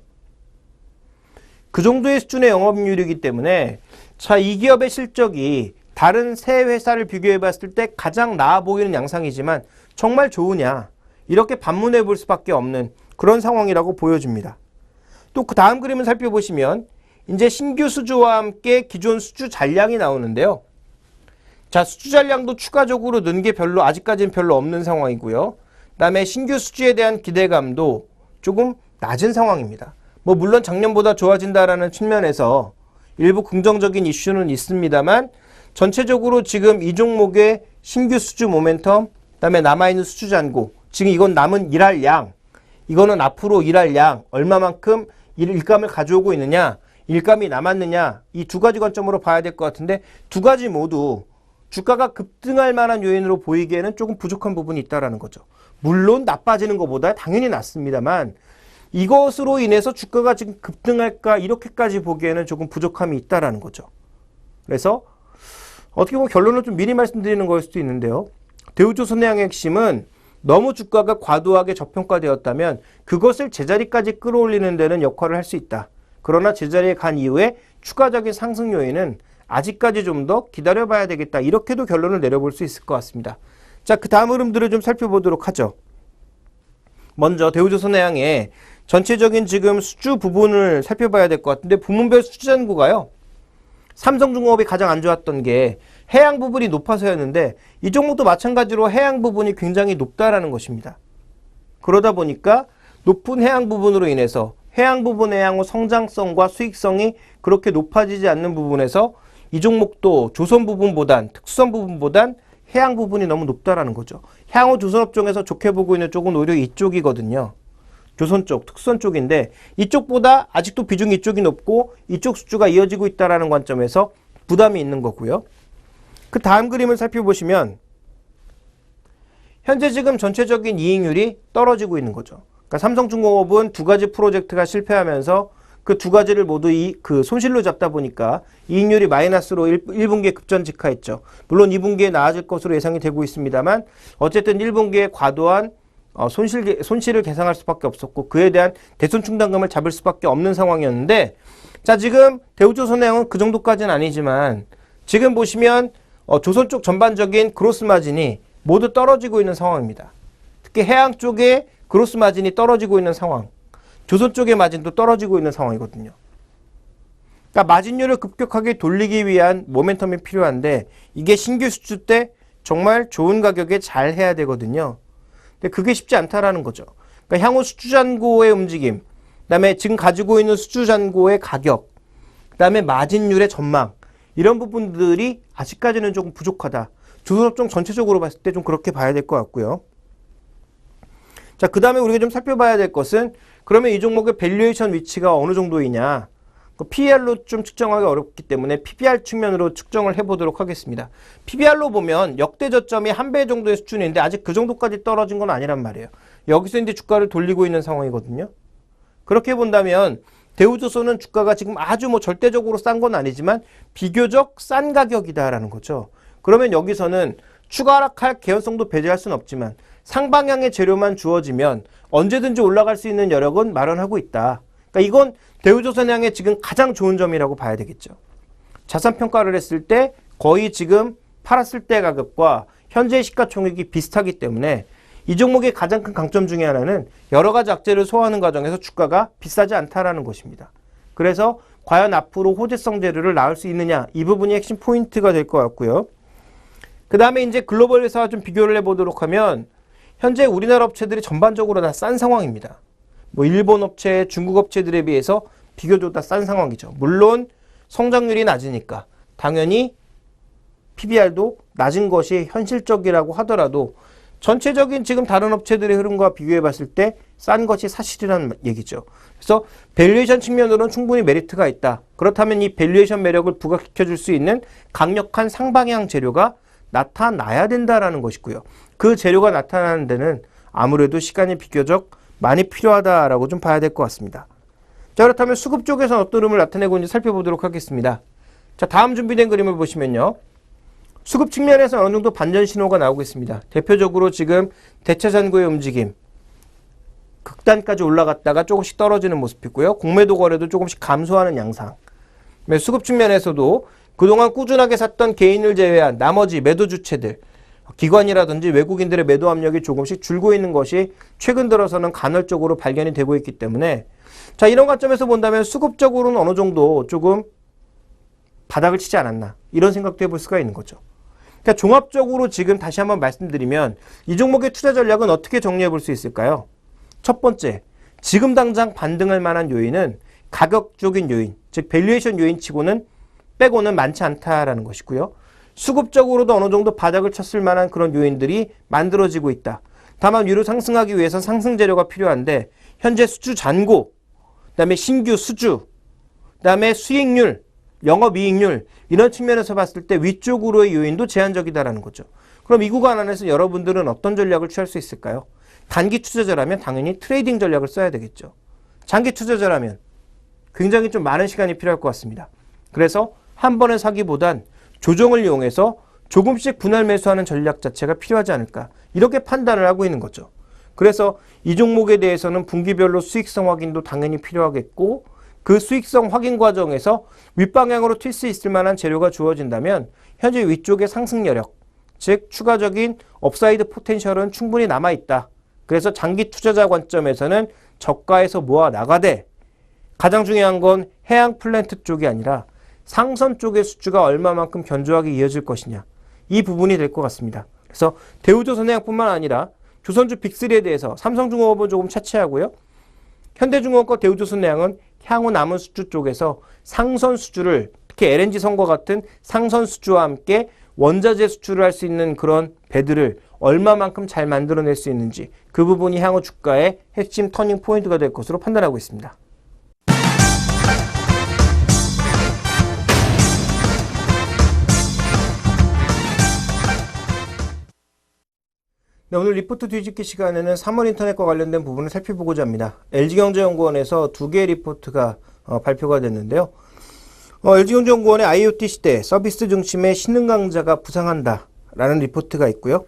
그 정도의 수준의 영업이익률이기 때문에, 자, 이 기업의 실적이 다른 세 회사를 비교해 봤을 때 가장 나아 보이는 양상이지만 정말 좋으냐, 이렇게 반문해 볼 수밖에 없는 그런 상황이라고 보여집니다. 또 그 다음 그림을 살펴보시면 이제 신규 수주와 함께 기존 수주 잔량이 나오는데요. 자, 수주 잔량도 추가적으로 는 게 아직까지는 별로 없는 상황이고요. 그 다음에 신규 수주에 대한 기대감도 조금 낮은 상황입니다. 뭐 물론 작년보다 좋아진다라는 측면에서 일부 긍정적인 이슈는 있습니다만, 전체적으로 지금 이 종목의 신규 수주 모멘텀, 그 다음에 남아있는 수주 잔고, 지금 이건 남은 일할 양, 이거는 앞으로 일할 양, 얼마만큼 일감을 가져오고 있느냐, 일감이 남았느냐, 이 두 가지 관점으로 봐야 될 것 같은데, 두 가지 모두 주가가 급등할 만한 요인으로 보이기에는 조금 부족한 부분이 있다는 거죠. 물론 나빠지는 것보다 당연히 낫습니다만, 이것으로 인해서 주가가 지금 급등할까, 이렇게까지 보기에는 조금 부족함이 있다는 거죠. 그래서 어떻게 보면 결론을 좀 미리 말씀드리는 걸 수도 있는데요. 대우조선해양의 핵심은 너무 주가가 과도하게 저평가되었다면 그것을 제자리까지 끌어올리는 데는 역할을 할 수 있다. 그러나 제자리에 간 이후에 추가적인 상승 요인은 아직까지 좀 더 기다려봐야 되겠다. 이렇게도 결론을 내려볼 수 있을 것 같습니다. 자, 그 다음 흐름들을 좀 살펴보도록 하죠. 먼저 대우조선해양의 전체적인 지금 수주 부분을 살펴봐야 될 것 같은데, 부문별 수주 잔고가요. 삼성중공업이 가장 안 좋았던 게 해양 부분이 높아서였는데, 이 종목도 마찬가지로 해양 부분이 굉장히 높다라는 것입니다. 그러다 보니까 높은 해양 부분으로 인해서 해양 부분의 향후 성장성과 수익성이 그렇게 높아지지 않는 부분에서 이 종목도 조선 부분보단, 특수선 부분보단 해양 부분이 너무 높다라는 거죠. 향후 조선업종에서 좋게 보고 있는 쪽은 오히려 이쪽이거든요. 조선 쪽, 특수선 쪽인데 이쪽보다 아직도 비중이 이쪽이 높고 이쪽 수주가 이어지고 있다는 관점에서 부담이 있는 거고요. 그 다음 그림을 살펴보시면 현재 지금 전체적인 이익률이 떨어지고 있는 거죠. 그러니까 삼성중공업은 두 가지 프로젝트가 실패하면서 그 두 가지를 모두 손실로 잡다 보니까 이익률이 마이너스로 1분기에 급전직하했죠. 물론 2분기에 나아질 것으로 예상이 되고 있습니다만, 어쨌든 1분기에 과도한 손실을 계상할 수밖에 없었고, 그에 대한 대손 충당금을 잡을 수밖에 없는 상황이었는데, 자, 지금 대우조선해양은 그 정도까지는 아니지만 지금 보시면 조선 쪽 전반적인 그로스 마진이 모두 떨어지고 있는 상황입니다. 특히 해양 쪽에 그로스 마진이 떨어지고 있는 상황, 조선 쪽의 마진도 떨어지고 있는 상황이거든요. 그러니까 마진율을 급격하게 돌리기 위한 모멘텀이 필요한데, 이게 신규 수주 때 정말 좋은 가격에 잘 해야 되거든요. 근데 그게 쉽지 않다라는 거죠. 그러니까 향후 수주 잔고의 움직임, 그다음에 지금 가지고 있는 수주 잔고의 가격, 그다음에 마진율의 전망, 이런 부분들이 아직까지는 조금 부족하다. 조선업종 전체적으로 봤을 때 좀 그렇게 봐야 될 것 같고요. 자, 그 다음에 우리가 좀 살펴봐야 될 것은, 그러면 이 종목의 밸류에이션 위치가 어느 정도이냐, PBR로 좀 측정하기 어렵기 때문에 PBR 측면으로 측정을 해보도록 하겠습니다. PBR로 보면 역대 저점이 한 배 정도의 수준인데 아직 그 정도까지 떨어진 건 아니란 말이에요. 여기서 이제 주가를 돌리고 있는 상황이거든요. 그렇게 본다면 대우조선은 주가가 지금 아주 절대적으로 싼 건 아니지만 비교적 싼 가격이다라는 거죠. 그러면 여기서는 추가 하락할 개연성도 배제할 수는 없지만 상방향의 재료만 주어지면 언제든지 올라갈 수 있는 여력은 마련하고 있다. 그러니까 이건 대우조선해양의 지금 가장 좋은 점이라고 봐야 되겠죠. 자산 평가를 했을 때 거의 지금 팔았을 때 가격과 현재 시가총액이 비슷하기 때문에 이 종목의 가장 큰 강점 중에 하나는 여러 가지 악재를 소화하는 과정에서 주가가 비싸지 않다라는 것입니다. 그래서 과연 앞으로 호재성 재료를 낳을 수 있느냐, 이 부분이 핵심 포인트가 될 것 같고요. 그 다음에 이제 글로벌 회사와 좀 비교를 해보도록 하면 현재 우리나라 업체들이 전반적으로 다 싼 상황입니다. 뭐 일본 업체, 중국 업체들에 비해서 비교적 다 싼 상황이죠. 물론 성장률이 낮으니까 당연히 PBR도 낮은 것이 현실적이라고 하더라도 전체적인 지금 다른 업체들의 흐름과 비교해 봤을 때 싼 것이 사실이라는 얘기죠. 그래서 밸류에이션 측면으로는 충분히 메리트가 있다. 그렇다면 이 밸류에이션 매력을 부각시켜 줄 수 있는 강력한 상방향 재료가 나타나야 된다라는 것이고요. 그 재료가 나타나는 데는 아무래도 시간이 비교적 많이 필요하다라고 좀 봐야 될 것 같습니다. 자, 그렇다면 수급 쪽에서 어떤 흐름을 나타내고 있는지 살펴보도록 하겠습니다. 자, 다음 준비된 그림을 보시면요. 수급 측면에서 어느 정도 반전 신호가 나오고 있습니다. 대표적으로 지금 대차 잔고의 움직임, 극단까지 올라갔다가 조금씩 떨어지는 모습이고요. 공매도 거래도 조금씩 감소하는 양상. 수급 측면에서도 그동안 꾸준하게 샀던 개인을 제외한 나머지 매도 주체들, 기관이라든지 외국인들의 매도 압력이 조금씩 줄고 있는 것이 최근 들어서는 간헐적으로 발견이 되고 있기 때문에, 자, 이런 관점에서 본다면 수급적으로는 어느 정도 조금 바닥을 치지 않았나, 이런 생각도 해볼 수가 있는 거죠. 그러니까 종합적으로 지금 다시 한번 말씀드리면 이 종목의 투자 전략은 어떻게 정리해 볼 수 있을까요? 첫 번째, 지금 당장 반등할 만한 요인은 가격적인 요인, 즉 밸류에이션 요인 치고는 빼고는 많지 않다라는 것이고요. 수급적으로도 어느 정도 바닥을 쳤을 만한 그런 요인들이 만들어지고 있다. 다만 위로 상승하기 위해서 상승 재료가 필요한데 현재 수주 잔고, 그다음에 신규 수주, 그다음에 수익률, 영업이익률, 이런 측면에서 봤을 때 위쪽으로의 요인도 제한적이다라는 거죠. 그럼 이 구간 안에서 여러분들은 어떤 전략을 취할 수 있을까요? 단기 투자자라면 당연히 트레이딩 전략을 써야 되겠죠. 장기 투자자라면 굉장히 좀 많은 시간이 필요할 것 같습니다. 그래서 한 번의 사기보단 조정을 이용해서 조금씩 분할 매수하는 전략 자체가 필요하지 않을까, 이렇게 판단을 하고 있는 거죠. 그래서 이 종목에 대해서는 분기별로 수익성 확인도 당연히 필요하겠고, 그 수익성 확인 과정에서 윗방향으로 튈 수 있을 만한 재료가 주어진다면 현재 위쪽의 상승 여력, 즉 추가적인 업사이드 포텐셜은 충분히 남아있다. 그래서 장기 투자자 관점에서는 저가에서 모아 나가되, 가장 중요한 건 해양 플랜트 쪽이 아니라 상선 쪽의 수주가 얼마만큼 견조하게 이어질 것이냐, 이 부분이 될 것 같습니다. 그래서 대우조선해양뿐만 아니라 조선주 빅3에 대해서 삼성중공업은 조금 차치하고요. 현대중공업과 대우조선해양은 향후 남은 수주 쪽에서 상선 수주를, 특히 LNG 선과 같은 상선 수주와 함께 원자재 수출을 할 수 있는 그런 배들을 얼마만큼 잘 만들어낼 수 있는지, 그 부분이 향후 주가의 핵심 터닝 포인트가 될 것으로 판단하고 있습니다. 네, 오늘 리포트 뒤집기 시간에는 3월 인터넷과 관련된 부분을 살펴보고자 합니다. LG경제연구원에서 두 개의 리포트가 발표가 됐는데요. LG경제연구원의 IoT 시대 서비스 중심의 신흥 강자가 부상한다 라는 리포트가 있고요.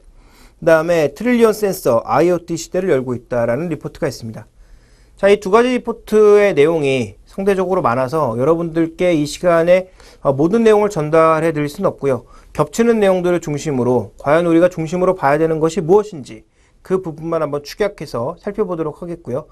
그 다음에 트릴리언 센서 IoT 시대를 열고 있다라는 리포트가 있습니다. 자, 이 두 가지 리포트의 내용이 상대적으로 많아서 여러분들께 이 시간에 모든 내용을 전달해 드릴 수는 없고요. 겹치는 내용들을 중심으로 과연 우리가 중심으로 봐야 되는 것이 무엇인지 그 부분만 한번 축약해서 살펴보도록 하겠고요.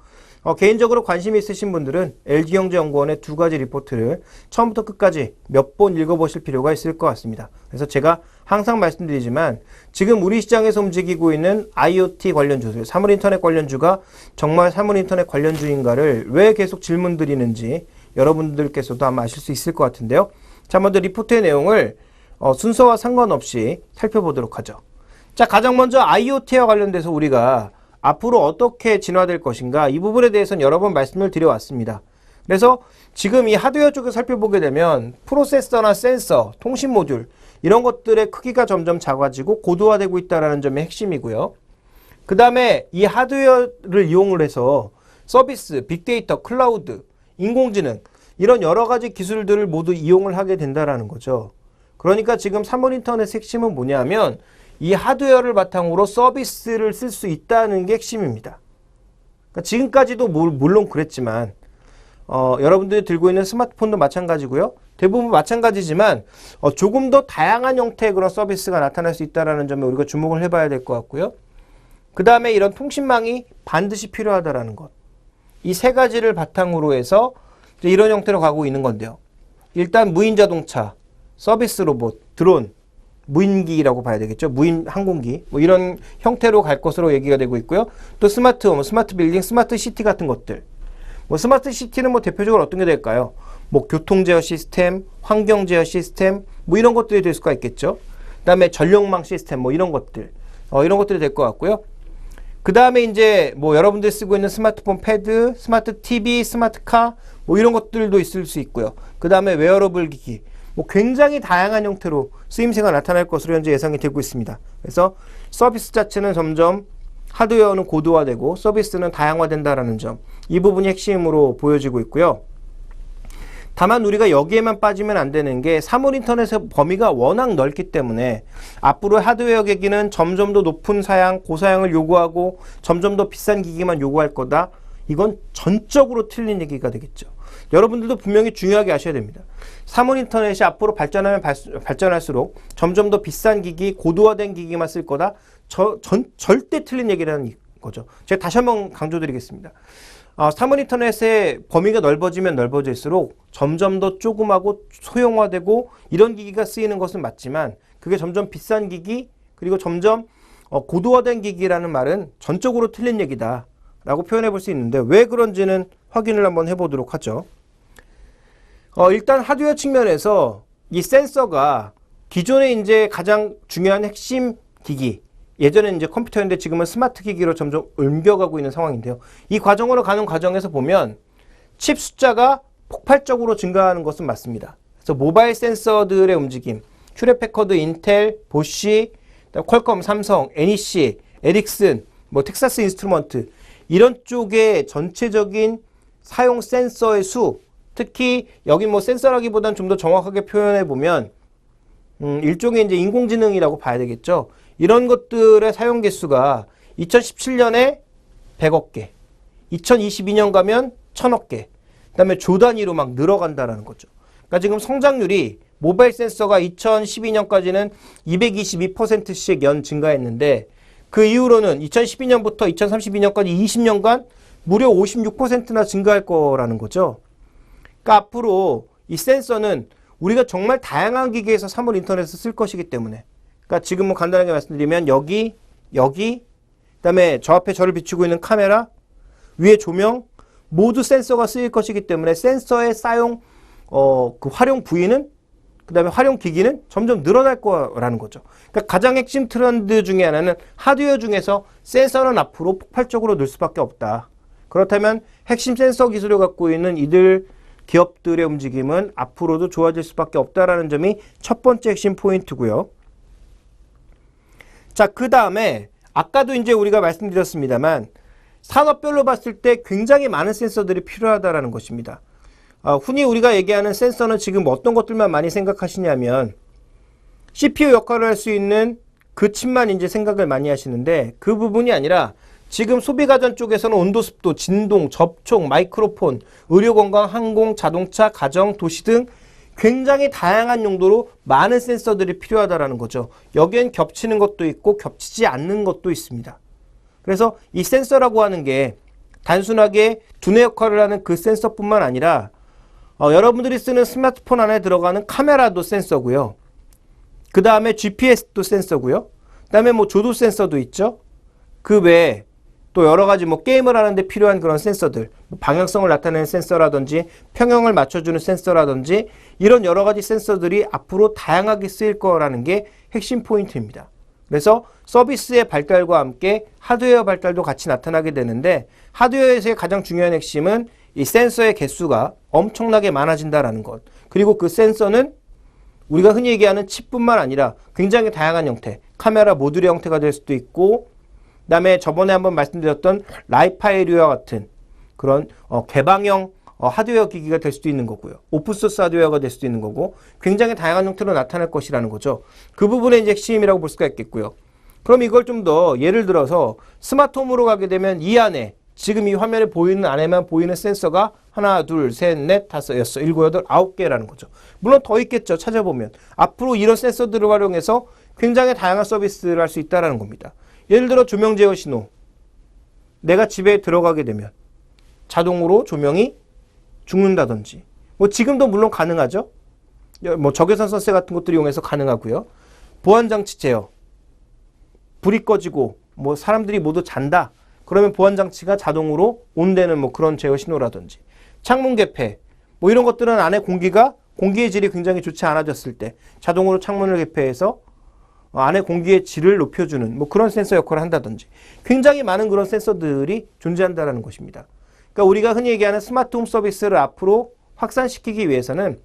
개인적으로 관심이 있으신 분들은 LG경제연구원의 두 가지 리포트를 처음부터 끝까지 몇 번 읽어보실 필요가 있을 것 같습니다. 그래서 제가 항상 말씀드리지만 지금 우리 시장에서 움직이고 있는 IoT 관련주들, 사물인터넷 관련주가 정말 사물인터넷 관련주인가를 왜 계속 질문 드리는지 여러분들께서도 아마 아실 수 있을 것 같은데요. 자, 먼저 리포트의 내용을 순서와 상관없이 살펴보도록 하죠. 자, 가장 먼저 IoT와 관련돼서 우리가 앞으로 어떻게 진화될 것인가, 이 부분에 대해서는 여러 번 말씀을 드려왔습니다. 그래서 지금 이 하드웨어 쪽을 살펴보게 되면 프로세서나 센서, 통신 모듈 이런 것들의 크기가 점점 작아지고 고도화되고 있다는 점이 핵심이고요. 그 다음에 이 하드웨어를 이용을 해서 서비스, 빅데이터, 클라우드, 인공지능 이런 여러 가지 기술들을 모두 이용을 하게 된다는 거죠. 그러니까 지금 사물인터넷의 핵심은 뭐냐면 이 하드웨어를 바탕으로 서비스를 쓸 수 있다는 게 핵심입니다. 그러니까 지금까지도 물론 그랬지만 여러분들이 들고 있는 스마트폰도 마찬가지고요. 대부분 마찬가지지만 조금 더 다양한 형태의 그런 서비스가 나타날 수 있다는 점에 우리가 주목을 해봐야 될 것 같고요. 그 다음에 이런 통신망이 반드시 필요하다라는 것. 이 세 가지를 바탕으로 해서 이런 형태로 가고 있는 건데요. 일단 무인 자동차, 서비스 로봇, 드론, 무인기라고 봐야 되겠죠. 무인 항공기 뭐 이런 형태로 갈 것으로 얘기가 되고 있고요. 또 스마트 홈, 스마트 빌딩, 스마트 시티 같은 것들. 뭐 스마트 시티는 뭐 대표적으로 어떤 게 될까요? 뭐 교통 제어 시스템, 환경 제어 시스템 뭐 이런 것들이 될 수가 있겠죠. 그다음에 전력망 시스템 뭐 이런 것들. 이런 것들이 될 것 같고요. 그 다음에 이제 뭐 여러분들이 쓰고 있는 스마트폰 패드, 스마트 TV, 스마트카 뭐 이런 것들도 있을 수 있고요. 그 다음에 웨어러블 기기 뭐 굉장히 다양한 형태로 쓰임새가 나타날 것으로 현재 예상이 되고 있습니다. 그래서 서비스 자체는 점점 하드웨어는 고도화되고 서비스는 다양화된다라는 점, 이 부분이 핵심으로 보여지고 있고요. 다만 우리가 여기에만 빠지면 안 되는 게 사물 인터넷의 범위가 워낙 넓기 때문에 앞으로 하드웨어 기기는 점점 더 높은 사양, 고사양을 요구하고 점점 더 비싼 기기만 요구할 거다. 이건 전적으로 틀린 얘기가 되겠죠. 여러분들도 분명히 중요하게 아셔야 됩니다. 사물 인터넷이 앞으로 발전하면 발전할수록 점점 더 비싼 기기, 고도화된 기기만 쓸 거다. 절대 틀린 얘기라는 거죠. 제가 다시 한번 강조드리겠습니다. 사물 인터넷의 범위가 넓어지면 넓어질수록 점점 더 조그마고 소형화되고 이런 기기가 쓰이는 것은 맞지만 그게 점점 비싼 기기 그리고 점점 고도화된 기기라는 말은 전적으로 틀린 얘기다 라고 표현해 볼 수 있는데 왜 그런지는 확인을 한번 해보도록 하죠. 일단 하드웨어 측면에서 이 센서가 기존에 이제 가장 중요한 핵심 기기, 예전에는 이제 컴퓨터였는데 지금은 스마트 기기로 점점 옮겨가고 있는 상황인데요. 이 과정으로 가는 과정에서 보면 칩 숫자가 폭발적으로 증가하는 것은 맞습니다. 그래서 모바일 센서들의 움직임, 휴렛패커드, 인텔, 보쉬, 퀄컴, 삼성, NEC, 에릭슨, 뭐 텍사스 인스트루먼트 이런 쪽의 전체적인 사용 센서의 수, 특히 여기 뭐 센서라기보다는 좀 더 정확하게 표현해 보면 일종의 이제 인공지능이라고 봐야 되겠죠. 이런 것들의 사용 개수가 2017년에 100억 개, 2022년 가면 1000억 개, 그 다음에 조 단위로 막 늘어간다는 거죠. 그러니까 지금 성장률이 모바일 센서가 2012년까지는 222%씩 연 증가했는데 그 이후로는 2012년부터 2032년까지 20년간 무려 56%나 증가할 거라는 거죠. 그러니까 앞으로 이 센서는 우리가 정말 다양한 기기에서 사물 인터넷을 쓸 것이기 때문에 그러니까 지금 뭐 간단하게 말씀드리면 여기, 그다음에 저 앞에 저를 비추고 있는 카메라, 위에 조명 모두 센서가 쓰일 것이기 때문에 센서의 사용 그 활용 부위는 그다음에 활용 기기는 점점 늘어날 거라는 거죠. 그러니까 가장 핵심 트렌드 중에 하나는 하드웨어 중에서 센서는 앞으로 폭발적으로 늘 수밖에 없다. 그렇다면 핵심 센서 기술을 갖고 있는 이들 기업들의 움직임은 앞으로도 좋아질 수밖에 없다라는 점이 첫 번째 핵심 포인트고요. 자, 그 다음에 아까도 이제 우리가 말씀드렸습니다만 산업별로 봤을 때 굉장히 많은 센서들이 필요하다라는 것입니다. 흔히 우리가 얘기하는 센서는 지금 어떤 것들만 많이 생각하시냐면 CPU 역할을 할 수 있는 그 칩만 이제 생각을 많이 하시는데 그 부분이 아니라 지금 소비가전 쪽에서는 온도, 습도, 진동, 접촉, 마이크로폰, 의료건강, 항공, 자동차, 가정, 도시 등 굉장히 다양한 용도로 많은 센서들이 필요하다라는 거죠. 여기엔 겹치는 것도 있고 겹치지 않는 것도 있습니다. 그래서 이 센서라고 하는 게 단순하게 두뇌 역할을 하는 그 센서뿐만 아니라 여러분들이 쓰는 스마트폰 안에 들어가는 카메라도 센서고요. 그 다음에 GPS도 센서고요. 그 다음에 뭐 조도 센서도 있죠. 그 외에 또 여러 가지 뭐 게임을 하는데 필요한 그런 센서들, 방향성을 나타내는 센서라든지 평형을 맞춰주는 센서라든지 이런 여러 가지 센서들이 앞으로 다양하게 쓰일 거라는 게 핵심 포인트입니다. 그래서 서비스의 발달과 함께 하드웨어 발달도 같이 나타나게 되는데 하드웨어에서의 가장 중요한 핵심은 이 센서의 개수가 엄청나게 많아진다는 것. 그리고 그 센서는 우리가 흔히 얘기하는 칩뿐만 아니라 굉장히 다양한 형태, 카메라 모듈의 형태가 될 수도 있고 그 다음에 저번에 한번 말씀드렸던 라이파이류와 같은 그런 개방형 하드웨어 기기가 될 수도 있는 거고요. 오픈소스 하드웨어가 될 수도 있는 거고 굉장히 다양한 형태로 나타날 것이라는 거죠. 그 부분의 이제 핵심이라고 볼 수가 있겠고요. 그럼 이걸 좀 더 예를 들어서 스마트홈으로 가게 되면 이 안에 지금 이 화면에 보이는 안에만 보이는 센서가 하나, 둘, 셋, 넷, 다섯, 여섯, 일곱, 여덟, 9개라는 거죠. 물론 더 있겠죠. 찾아보면. 앞으로 이런 센서들을 활용해서 굉장히 다양한 서비스를 할 수 있다는 겁니다. 예를 들어 조명 제어 신호. 내가 집에 들어가게 되면 자동으로 조명이 죽는다든지. 뭐 지금도 물론 가능하죠. 뭐 적외선 선세 같은 것들을 이용해서 가능하고요. 보안장치 제어. 불이 꺼지고 뭐 사람들이 모두 잔다. 그러면 보안장치가 자동으로 온되는 뭐 그런 제어 신호라든지. 창문 개폐. 뭐 이런 것들은 안에 공기의 질이 굉장히 좋지 않아졌을 때 자동으로 창문을 개폐해서 안에 공기의 질을 높여주는 뭐 그런 센서 역할을 한다든지. 굉장히 많은 그런 센서들이 존재한다는 것입니다. 그러니까 우리가 흔히 얘기하는 스마트 홈 서비스를 앞으로 확산시키기 위해서는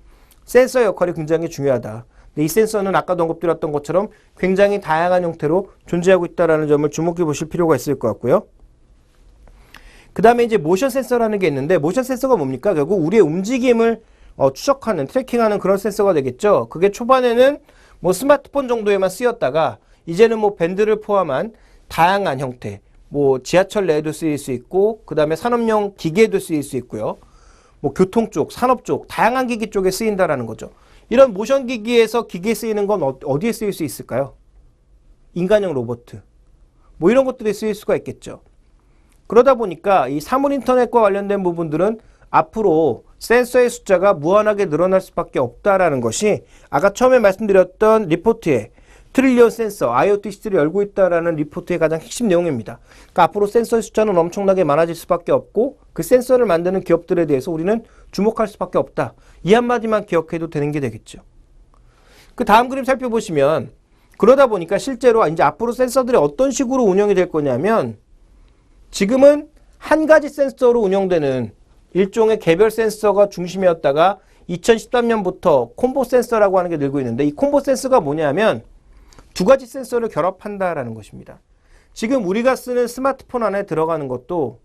센서 역할이 굉장히 중요하다. 근데 이 센서는 아까도 언급드렸던 것처럼 굉장히 다양한 형태로 존재하고 있다는 점을 주목해 보실 필요가 있을 것 같고요. 그 다음에 이제 모션 센서라는 게 있는데, 모션 센서가 뭡니까? 결국 우리의 움직임을 추적하는, 트래킹하는 그런 센서가 되겠죠. 그게 초반에는 뭐 스마트폰 정도에만 쓰였다가 이제는 뭐 밴드를 포함한 다양한 형태, 뭐 지하철 내에도 쓰일 수 있고, 그 다음에 산업용 기계에도 쓰일 수 있고요. 뭐 교통 쪽, 산업 쪽, 다양한 기기 쪽에 쓰인다라는 거죠. 이런 모션 기기에서 기기에 쓰이는 건 어디에 쓰일 수 있을까요? 인간형 로봇. 뭐 이런 것들이 쓰일 수가 있겠죠. 그러다 보니까 이 사물 인터넷과 관련된 부분들은 앞으로 센서의 숫자가 무한하게 늘어날 수밖에 없다라는 것이 아까 처음에 말씀드렸던 리포트에 트릴리언 센서, IoT 시대를 열고 있다라는 리포트의 가장 핵심 내용입니다. 그러니까 앞으로 센서의 숫자는 엄청나게 많아질 수밖에 없고 그 센서를 만드는 기업들에 대해서 우리는 주목할 수밖에 없다. 이 한마디만 기억해도 되는 게 되겠죠. 그 다음 그림 살펴보시면 그러다 보니까 실제로 이제 앞으로 센서들이 어떤 식으로 운영이 될 거냐면 지금은 한 가지 센서로 운영되는 일종의 개별 센서가 중심이었다가 2013년부터 콤보 센서라고 하는 게 늘고 있는데 이 콤보 센서가 뭐냐면 두 가지 센서를 결합한다라는 것입니다. 지금 우리가 쓰는 스마트폰 안에 들어가는 것도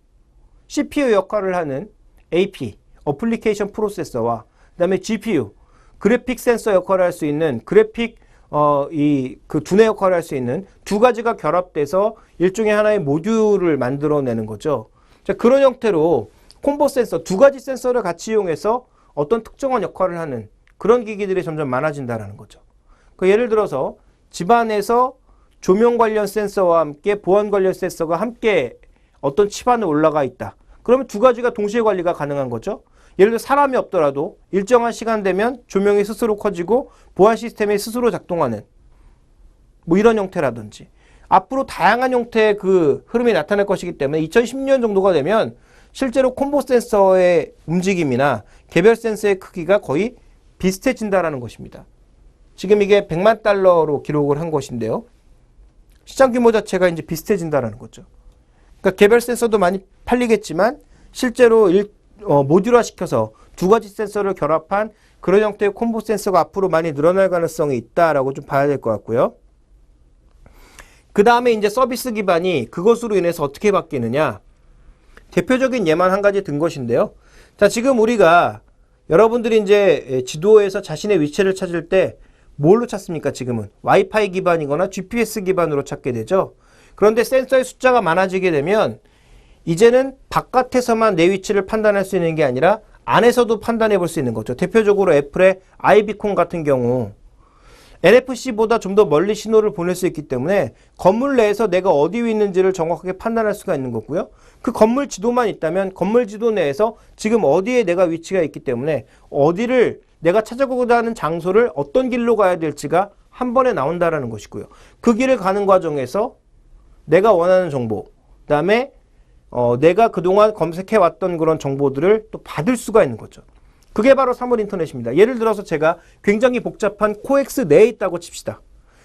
CPU 역할을 하는 AP, 어플리케이션 프로세서와 그다음에 GPU, 그래픽 센서 역할을 할 수 있는 그래픽 그 두뇌 역할을 할 수 있는 두 가지가 결합돼서 일종의 하나의 모듈을 만들어내는 거죠. 자, 그런 형태로 콤보 센서, 두 가지 센서를 같이 이용해서 어떤 특정한 역할을 하는 그런 기기들이 점점 많아진다는 거죠. 그 예를 들어서 집안에서 조명 관련 센서와 함께 보안 관련 센서가 함께 어떤 칩 안에 올라가 있다. 그러면 두 가지가 동시에 관리가 가능한 거죠. 예를 들어 사람이 없더라도 일정한 시간 되면 조명이 스스로 켜지고 보안 시스템이 스스로 작동하는 뭐 이런 형태라든지 앞으로 다양한 형태의 그 흐름이 나타날 것이기 때문에 2010년 정도가 되면 실제로 콤보 센서의 움직임이나 개별 센서의 크기가 거의 비슷해진다는 것입니다. 지금 이게 100만 달러로 기록을 한 것인데요. 시장 규모 자체가 이제 비슷해진다는 거죠. 그러니까 개별 센서도 많이 팔리겠지만 실제로 모듈화 시켜서 두 가지 센서를 결합한 그런 형태의 콤보 센서가 앞으로 많이 늘어날 가능성이 있다라고 좀 봐야 될 것 같고요. 그 다음에 이제 서비스 기반이 그것으로 인해서 어떻게 바뀌느냐. 대표적인 예만 한 가지 든 것인데요. 자, 지금 우리가 여러분들이 이제 지도에서 자신의 위치를 찾을 때 뭘로 찾습니까? 지금은 와이파이 기반이거나 GPS 기반으로 찾게 되죠. 그런데 센서의 숫자가 많아지게 되면 이제는 바깥에서만 내 위치를 판단할 수 있는 게 아니라 안에서도 판단해 볼 수 있는 거죠. 대표적으로 애플의 아이비콘 같은 경우 NFC보다 좀 더 멀리 신호를 보낼 수 있기 때문에 건물 내에서 내가 어디 에 있는지를 정확하게 판단할 수가 있는 거고요. 그 건물 지도만 있다면 건물 지도 내에서 지금 어디에 내가 위치가 있기 때문에 어디를 내가 찾아가고자 하는 장소를 어떤 길로 가야 될지가 한 번에 나온다라는 것이고요. 그 길을 가는 과정에서 내가 원하는 정보, 그 다음에 내가 그동안 검색해왔던 그런 정보들을 또 받을 수가 있는 거죠. 그게 바로 사물 인터넷입니다. 예를 들어서 제가 굉장히 복잡한 코엑스 내에 있다고 칩시다.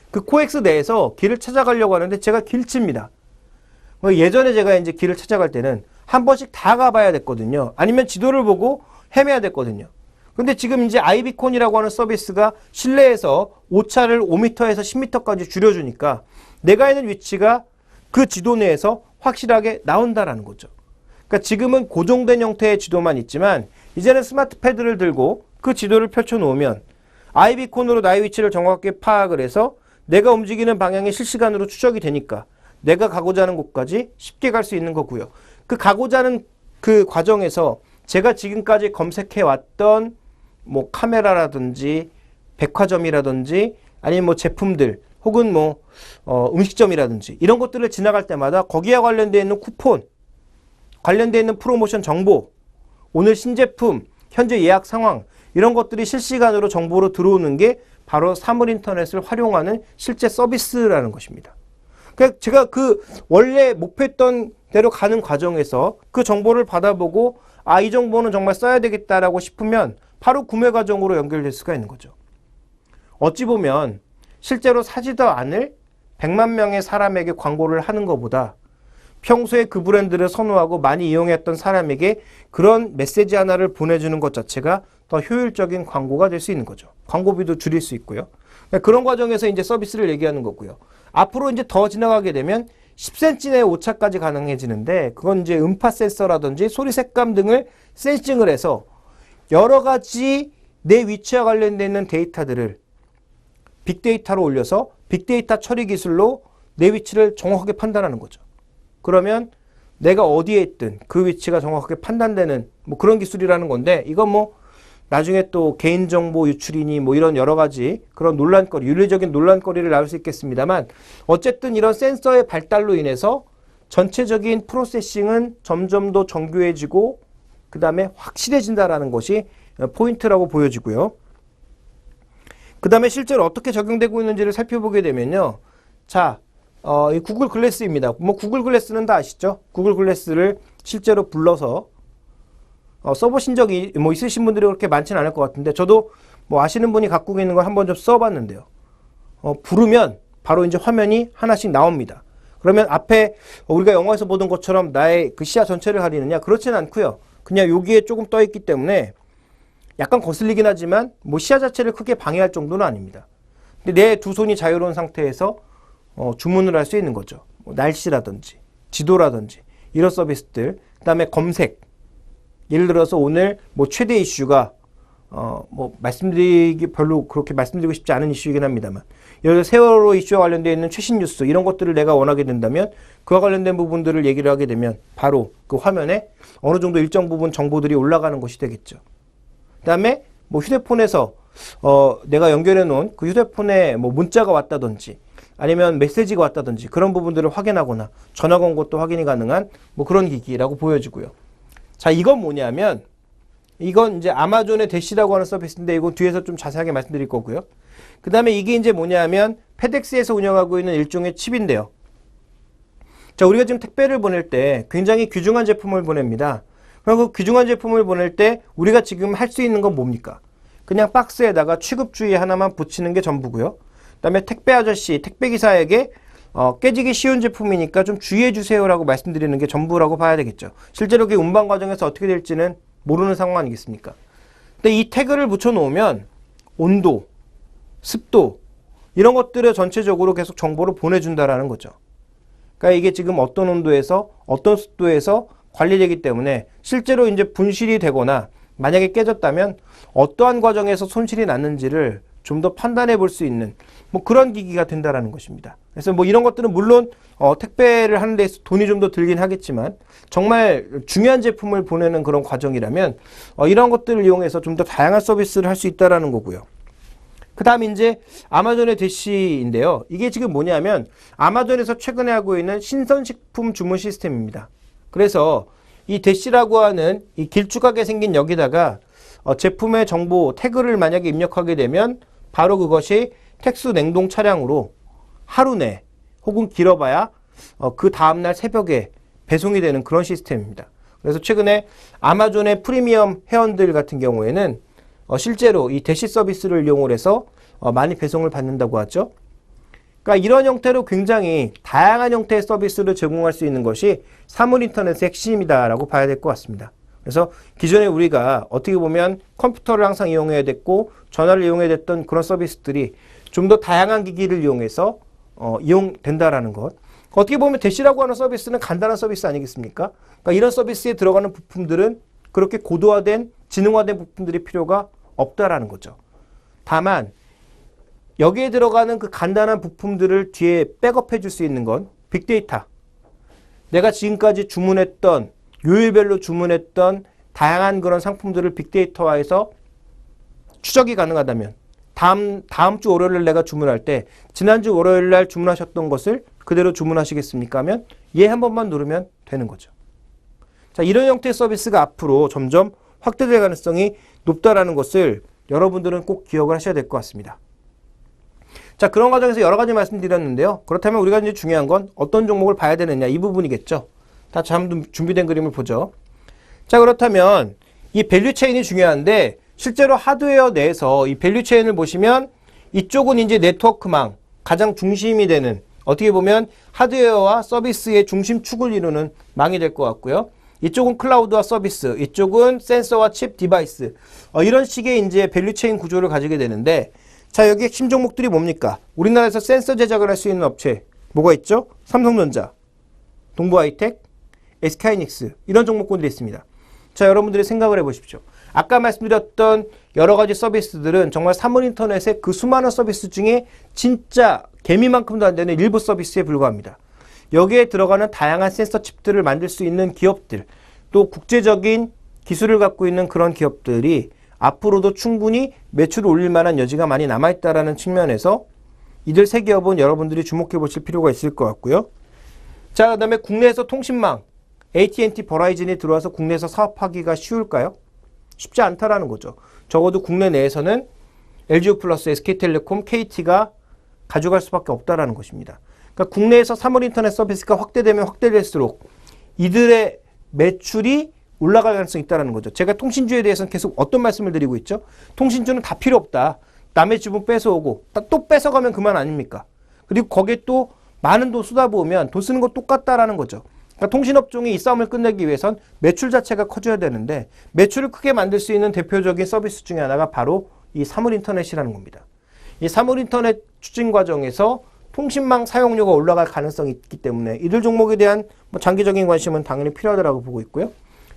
그 코엑스 내에서 길을 찾아가려고 하는데 제가 길칩니다. 예전에 제가 이제 길을 찾아갈 때는 한 번씩 다 가봐야 됐거든요. 아니면 지도를 보고 헤매야 됐거든요. 근데 지금 이제 아이비콘이라고 하는 서비스가 실내에서 오차를 5m에서 10m까지 줄여주니까 내가 있는 위치가 그 지도 내에서 확실하게 나온다라는 거죠. 그러니까 지금은 고정된 형태의 지도만 있지만 이제는 스마트 패드를 들고 그 지도를 펼쳐놓으면 아이비콘으로 나의 위치를 정확하게 파악을 해서 내가 움직이는 방향이 실시간으로 추적이 되니까 내가 가고자 하는 곳까지 쉽게 갈 수 있는 거고요. 그 가고자 하는 그 과정에서 제가 지금까지 검색해왔던 뭐 카메라라든지 백화점이라든지 아니면 뭐 제품들 혹은 뭐 음식점이라든지 이런 것들을 지나갈 때마다 거기에 관련되어 있는 쿠폰, 관련되어 있는 프로모션 정보, 오늘 신제품, 현재 예약 상황 이런 것들이 실시간으로 정보로 들어오는 게 바로 사물인터넷을 활용하는 실제 서비스라는 것입니다. 그러니까 제가 그 원래 목표했던 대로 가는 과정에서 그 정보를 받아보고 이 정보는 정말 써야 되겠다라고 싶으면 바로 구매 과정으로 연결될 수가 있는 거죠. 어찌 보면 실제로 사지도 않을 100만 명의 사람에게 광고를 하는 것보다 평소에 그 브랜드를 선호하고 많이 이용했던 사람에게 그런 메시지 하나를 보내주는 것 자체가 더 효율적인 광고가 될 수 있는 거죠. 광고비도 줄일 수 있고요. 그런 과정에서 이제 서비스를 얘기하는 거고요. 앞으로 이제 더 지나가게 되면 10cm 내 오차까지 가능해지는데 그건 이제 음파 센서라든지 소리 색감 등을 센싱을 해서 여러 가지 내 위치와 관련되어 있는 데이터들을 빅데이터로 올려서 빅데이터 처리 기술로 내 위치를 정확하게 판단하는 거죠. 그러면 내가 어디에 있든 그 위치가 정확하게 판단되는 뭐 그런 기술이라는 건데 이건 뭐 나중에 또 개인정보 유출이니 뭐 이런 여러 가지 그런 논란거리, 윤리적인 논란거리를 낳을 수 있겠습니다만 어쨌든 이런 센서의 발달로 인해서 전체적인 프로세싱은 점점 더 정교해지고 그 다음에 확실해진다라는 것이 포인트라고 보여지고요. 그 다음에 실제로 어떻게 적용되고 있는지를 살펴보게 되면요. 자, 이 구글 글래스입니다. 뭐 구글 글래스는 다 아시죠? 구글 글래스를 실제로 불러서 써보신 적이 뭐 있으신 분들이 그렇게 많지는 않을 것 같은데 저도 뭐 아시는 분이 갖고 있는 걸 한번 좀 써봤는데요. 부르면 바로 이제 화면이 하나씩 나옵니다. 그러면 앞에 우리가 영화에서 보던 것처럼 나의 그 시야 전체를 가리느냐? 그렇지는 않고요. 그냥 여기에 조금 떠 있기 때문에 약간 거슬리긴 하지만 뭐 시야 자체를 크게 방해할 정도는 아닙니다. 근데 내 두 손이 자유로운 상태에서 주문을 할 수 있는 거죠. 뭐 날씨라든지 지도라든지 이런 서비스들, 그 다음에 검색. 예를 들어서 오늘 뭐 최대 이슈가 뭐 별로 그렇게 말씀드리고 싶지 않은 이슈이긴 합니다만 예를 들어 세월호 이슈와 관련되어 있는 최신 뉴스 이런 것들을 내가 원하게 된다면 그와 관련된 부분들을 얘기를 하게 되면 바로 그 화면에 어느 정도 일정 부분 정보들이 올라가는 것이 되겠죠. 그 다음에 뭐 휴대폰에서 내가 연결해 놓은 그 휴대폰에 뭐 문자가 왔다든지 아니면 메시지가 왔다든지 그런 부분들을 확인하거나 전화 건 것도 확인이 가능한 뭐 그런 기기라고 보여지고요. 자, 이건 뭐냐면 이건 이제 아마존의 대시라고 하는 서비스인데 이건 뒤에서 좀 자세하게 말씀드릴 거고요. 그 다음에 이게 이제 뭐냐면 페덱스에서 운영하고 있는 일종의 칩인데요. 자, 우리가 지금 택배를 보낼 때 굉장히 귀중한 제품을 보냅니다. 그리고 그 귀중한 제품을 보낼 때 우리가 지금 할 수 있는 건 뭡니까? 그냥 박스에다가 취급 주의 하나만 붙이는 게 전부고요. 그 다음에 택배 아저씨, 택배 기사에게 깨지기 쉬운 제품이니까 좀 주의해 주세요라고 말씀드리는 게 전부라고 봐야 되겠죠. 실제로 그 운반 과정에서 어떻게 될지는 모르는 상황 아니겠습니까? 근데 이 태그를 붙여 놓으면 온도, 습도 이런 것들을 전체적으로 계속 정보를 보내준다라는 거죠. 그러니까 이게 지금 어떤 온도에서 어떤 습도에서 관리되기 때문에 실제로 이제 분실이 되거나 만약에 깨졌다면 어떠한 과정에서 손실이 났는지를 좀 더 판단해 볼 수 있는 뭐 그런 기기가 된다라는 것입니다. 그래서 뭐 이런 것들은 물론 택배를 하는 데 있어서 돈이 좀 더 들긴 하겠지만 정말 중요한 제품을 보내는 그런 과정이라면 이런 것들을 이용해서 좀 더 다양한 서비스를 할 수 있다라는 거고요. 그 다음 이제 아마존의 대시인데요. 이게 지금 뭐냐면 아마존에서 최근에 하고 있는 신선식품 주문 시스템입니다. 그래서 이 대시라고 하는 이 길쭉하게 생긴 여기다가 제품의 정보 태그를 만약에 입력하게 되면 바로 그것이 택수 냉동 차량으로 하루 내 혹은 길어봐야 그 다음날 새벽에 배송이 되는 그런 시스템입니다. 그래서 최근에 아마존의 프리미엄 회원들 같은 경우에는 실제로 이 대시 서비스를 이용을 해서 많이 배송을 받는다고 하죠. 그러니까 이런 형태로 굉장히 다양한 형태의 서비스를 제공할 수 있는 것이 사물인터넷의 핵심이다라고 봐야 될 것 같습니다. 그래서 기존에 우리가 어떻게 보면 컴퓨터를 항상 이용해야 됐고 전화를 이용해야 됐던 그런 서비스들이 좀 더 다양한 기기를 이용해서 이용된다라는 것. 어떻게 보면 대시라고 하는 서비스는 간단한 서비스 아니겠습니까? 그러니까 이런 서비스에 들어가는 부품들은 그렇게 고도화된 지능화된 부품들이 필요가 없다라는 거죠. 다만 여기에 들어가는 그 간단한 부품들을 뒤에 백업해 줄 수 있는 건 빅데이터. 내가 지금까지 주문했던 요일별로 주문했던 다양한 그런 상품들을 빅데이터화해서 추적이 가능하다면 다음 주 월요일 내가 주문할 때 지난주 월요일 날 주문하셨던 것을 그대로 주문하시겠습니까? 하면 예 한 번만 누르면 되는 거죠. 자, 이런 형태의 서비스가 앞으로 점점 확대될 가능성이 높다라는 것을 여러분들은 꼭 기억을 하셔야 될 것 같습니다. 자, 그런 과정에서 여러 가지 말씀드렸는데요. 그렇다면 우리가 이제 중요한 건 어떤 종목을 봐야 되느냐 이 부분이겠죠. 다 준비된 그림을 보죠. 자, 그렇다면 이 밸류 체인이 중요한데 실제로 하드웨어 내에서 이 밸류 체인을 보시면 이쪽은 이제 네트워크망 가장 중심이 되는 어떻게 보면 하드웨어와 서비스의 중심축을 이루는 망이 될 것 같고요. 이쪽은 클라우드와 서비스, 이쪽은 센서와 칩 디바이스 이런 식의 이제 밸류 체인 구조를 가지게 되는데 자, 여기 핵심 종목들이 뭡니까? 우리나라에서 센서 제작을 할 수 있는 업체 뭐가 있죠? 삼성전자, 동부하이텍, SK하이닉스 이런 종목군들이 있습니다. 자, 여러분들이 생각을 해보십시오. 아까 말씀드렸던 여러 가지 서비스들은 정말 사물인터넷의 그 수많은 서비스 중에 진짜 개미만큼도 안 되는 일부 서비스에 불과합니다. 여기에 들어가는 다양한 센서 칩들을 만들 수 있는 기업들, 또 국제적인 기술을 갖고 있는 그런 기업들이 앞으로도 충분히 매출을 올릴 만한 여지가 많이 남아있다는 측면에서 이들 세 기업은 여러분들이 주목해 보실 필요가 있을 것 같고요. 자, 그 다음에 국내에서 통신망, AT&T, 버라이즌이 들어와서 국내에서 사업하기가 쉬울까요? 쉽지 않다라는 거죠. 적어도 국내 내에서는 LGU+, SK텔레콤, KT가 가져갈 수밖에 없다라는 것입니다. 그러니까 국내에서 사물인터넷 서비스가 확대되면 확대될수록 이들의 매출이 올라갈 가능성이 있다는 거죠. 제가 통신주에 대해서는 계속 어떤 말씀을 드리고 있죠? 통신주는 다 필요 없다. 남의 지분 뺏어오고 또 뺏어가면 그만 아닙니까? 그리고 거기에 또 많은 돈 쏟아부으면 돈 쓰는 거 똑같다라는 거죠. 그러니까 통신업종이 이 싸움을 끝내기 위해선 매출 자체가 커져야 되는데 매출을 크게 만들 수 있는 대표적인 서비스 중에 하나가 바로 이 사물인터넷이라는 겁니다. 이 사물인터넷 추진 과정에서 통신망 사용료가 올라갈 가능성이 있기 때문에 이들 종목에 대한 장기적인 관심은 당연히 필요하다고 보고 있고요.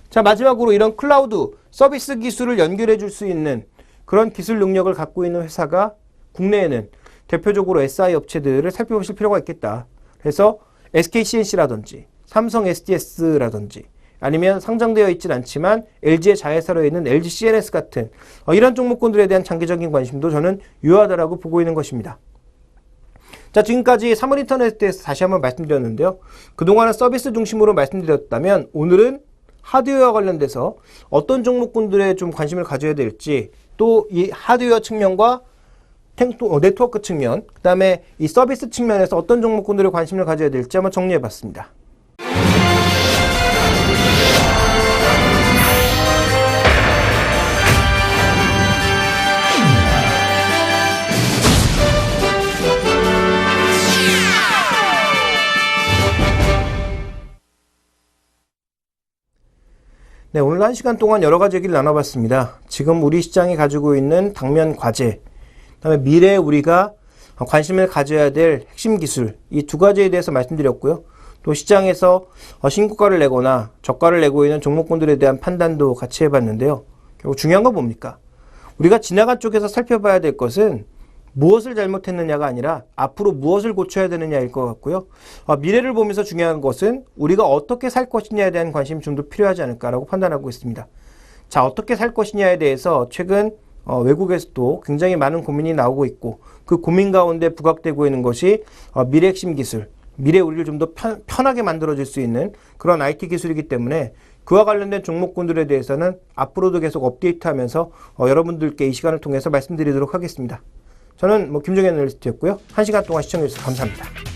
자, 마지막으로 이런 클라우드 서비스 기술을 연결해 줄 수 있는 그런 기술 능력을 갖고 있는 회사가 국내에는 대표적으로 SI 업체들을 살펴보실 필요가 있겠다. 그래서 SKCNC라든지 삼성 SDS라든지 아니면 상장되어 있진 않지만 LG의 자회사로 있는 LG CNS 같은 이런 종목군들에 대한 장기적인 관심도 저는 유효하다라고 보고 있는 것입니다. 자, 지금까지 사물인터넷에 대해서 다시 한번 말씀드렸는데요. 그동안은 서비스 중심으로 말씀드렸다면 오늘은 하드웨어와 관련돼서 어떤 종목군들에 좀 관심을 가져야 될지 또 이 하드웨어 측면과 네트워크 측면 그 다음에 이 서비스 측면에서 어떤 종목군들에 관심을 가져야 될지 한번 정리해 봤습니다. 네, 오늘 1시간 동안 여러 가지 얘기를 나눠봤습니다. 지금 우리 시장이 가지고 있는 당면 과제, 그다음에 미래에 우리가 관심을 가져야 될 핵심 기술, 이 두 가지에 대해서 말씀드렸고요. 또 시장에서 신고가를 내거나 저가를 내고 있는 종목군들에 대한 판단도 같이 해봤는데요. 결국 중요한 건 뭡니까? 우리가 지나간 쪽에서 살펴봐야 될 것은 무엇을 잘못했느냐가 아니라 앞으로 무엇을 고쳐야 되느냐일 것 같고요. 미래를 보면서 중요한 것은 우리가 어떻게 살 것이냐에 대한 관심이 좀 더 필요하지 않을까라고 판단하고 있습니다. 자, 어떻게 살 것이냐에 대해서 최근 외국에서도 굉장히 많은 고민이 나오고 있고 그 고민 가운데 부각되고 있는 것이 미래 핵심 기술, 미래 우리를 좀 더 편하게 만들어줄 수 있는 그런 IT 기술이기 때문에 그와 관련된 종목군들에 대해서는 앞으로도 계속 업데이트하면서 여러분들께 이 시간을 통해서 말씀드리도록 하겠습니다. 저는 김종현 애널리스트였고요. 1시간 동안 시청해주셔서 감사합니다.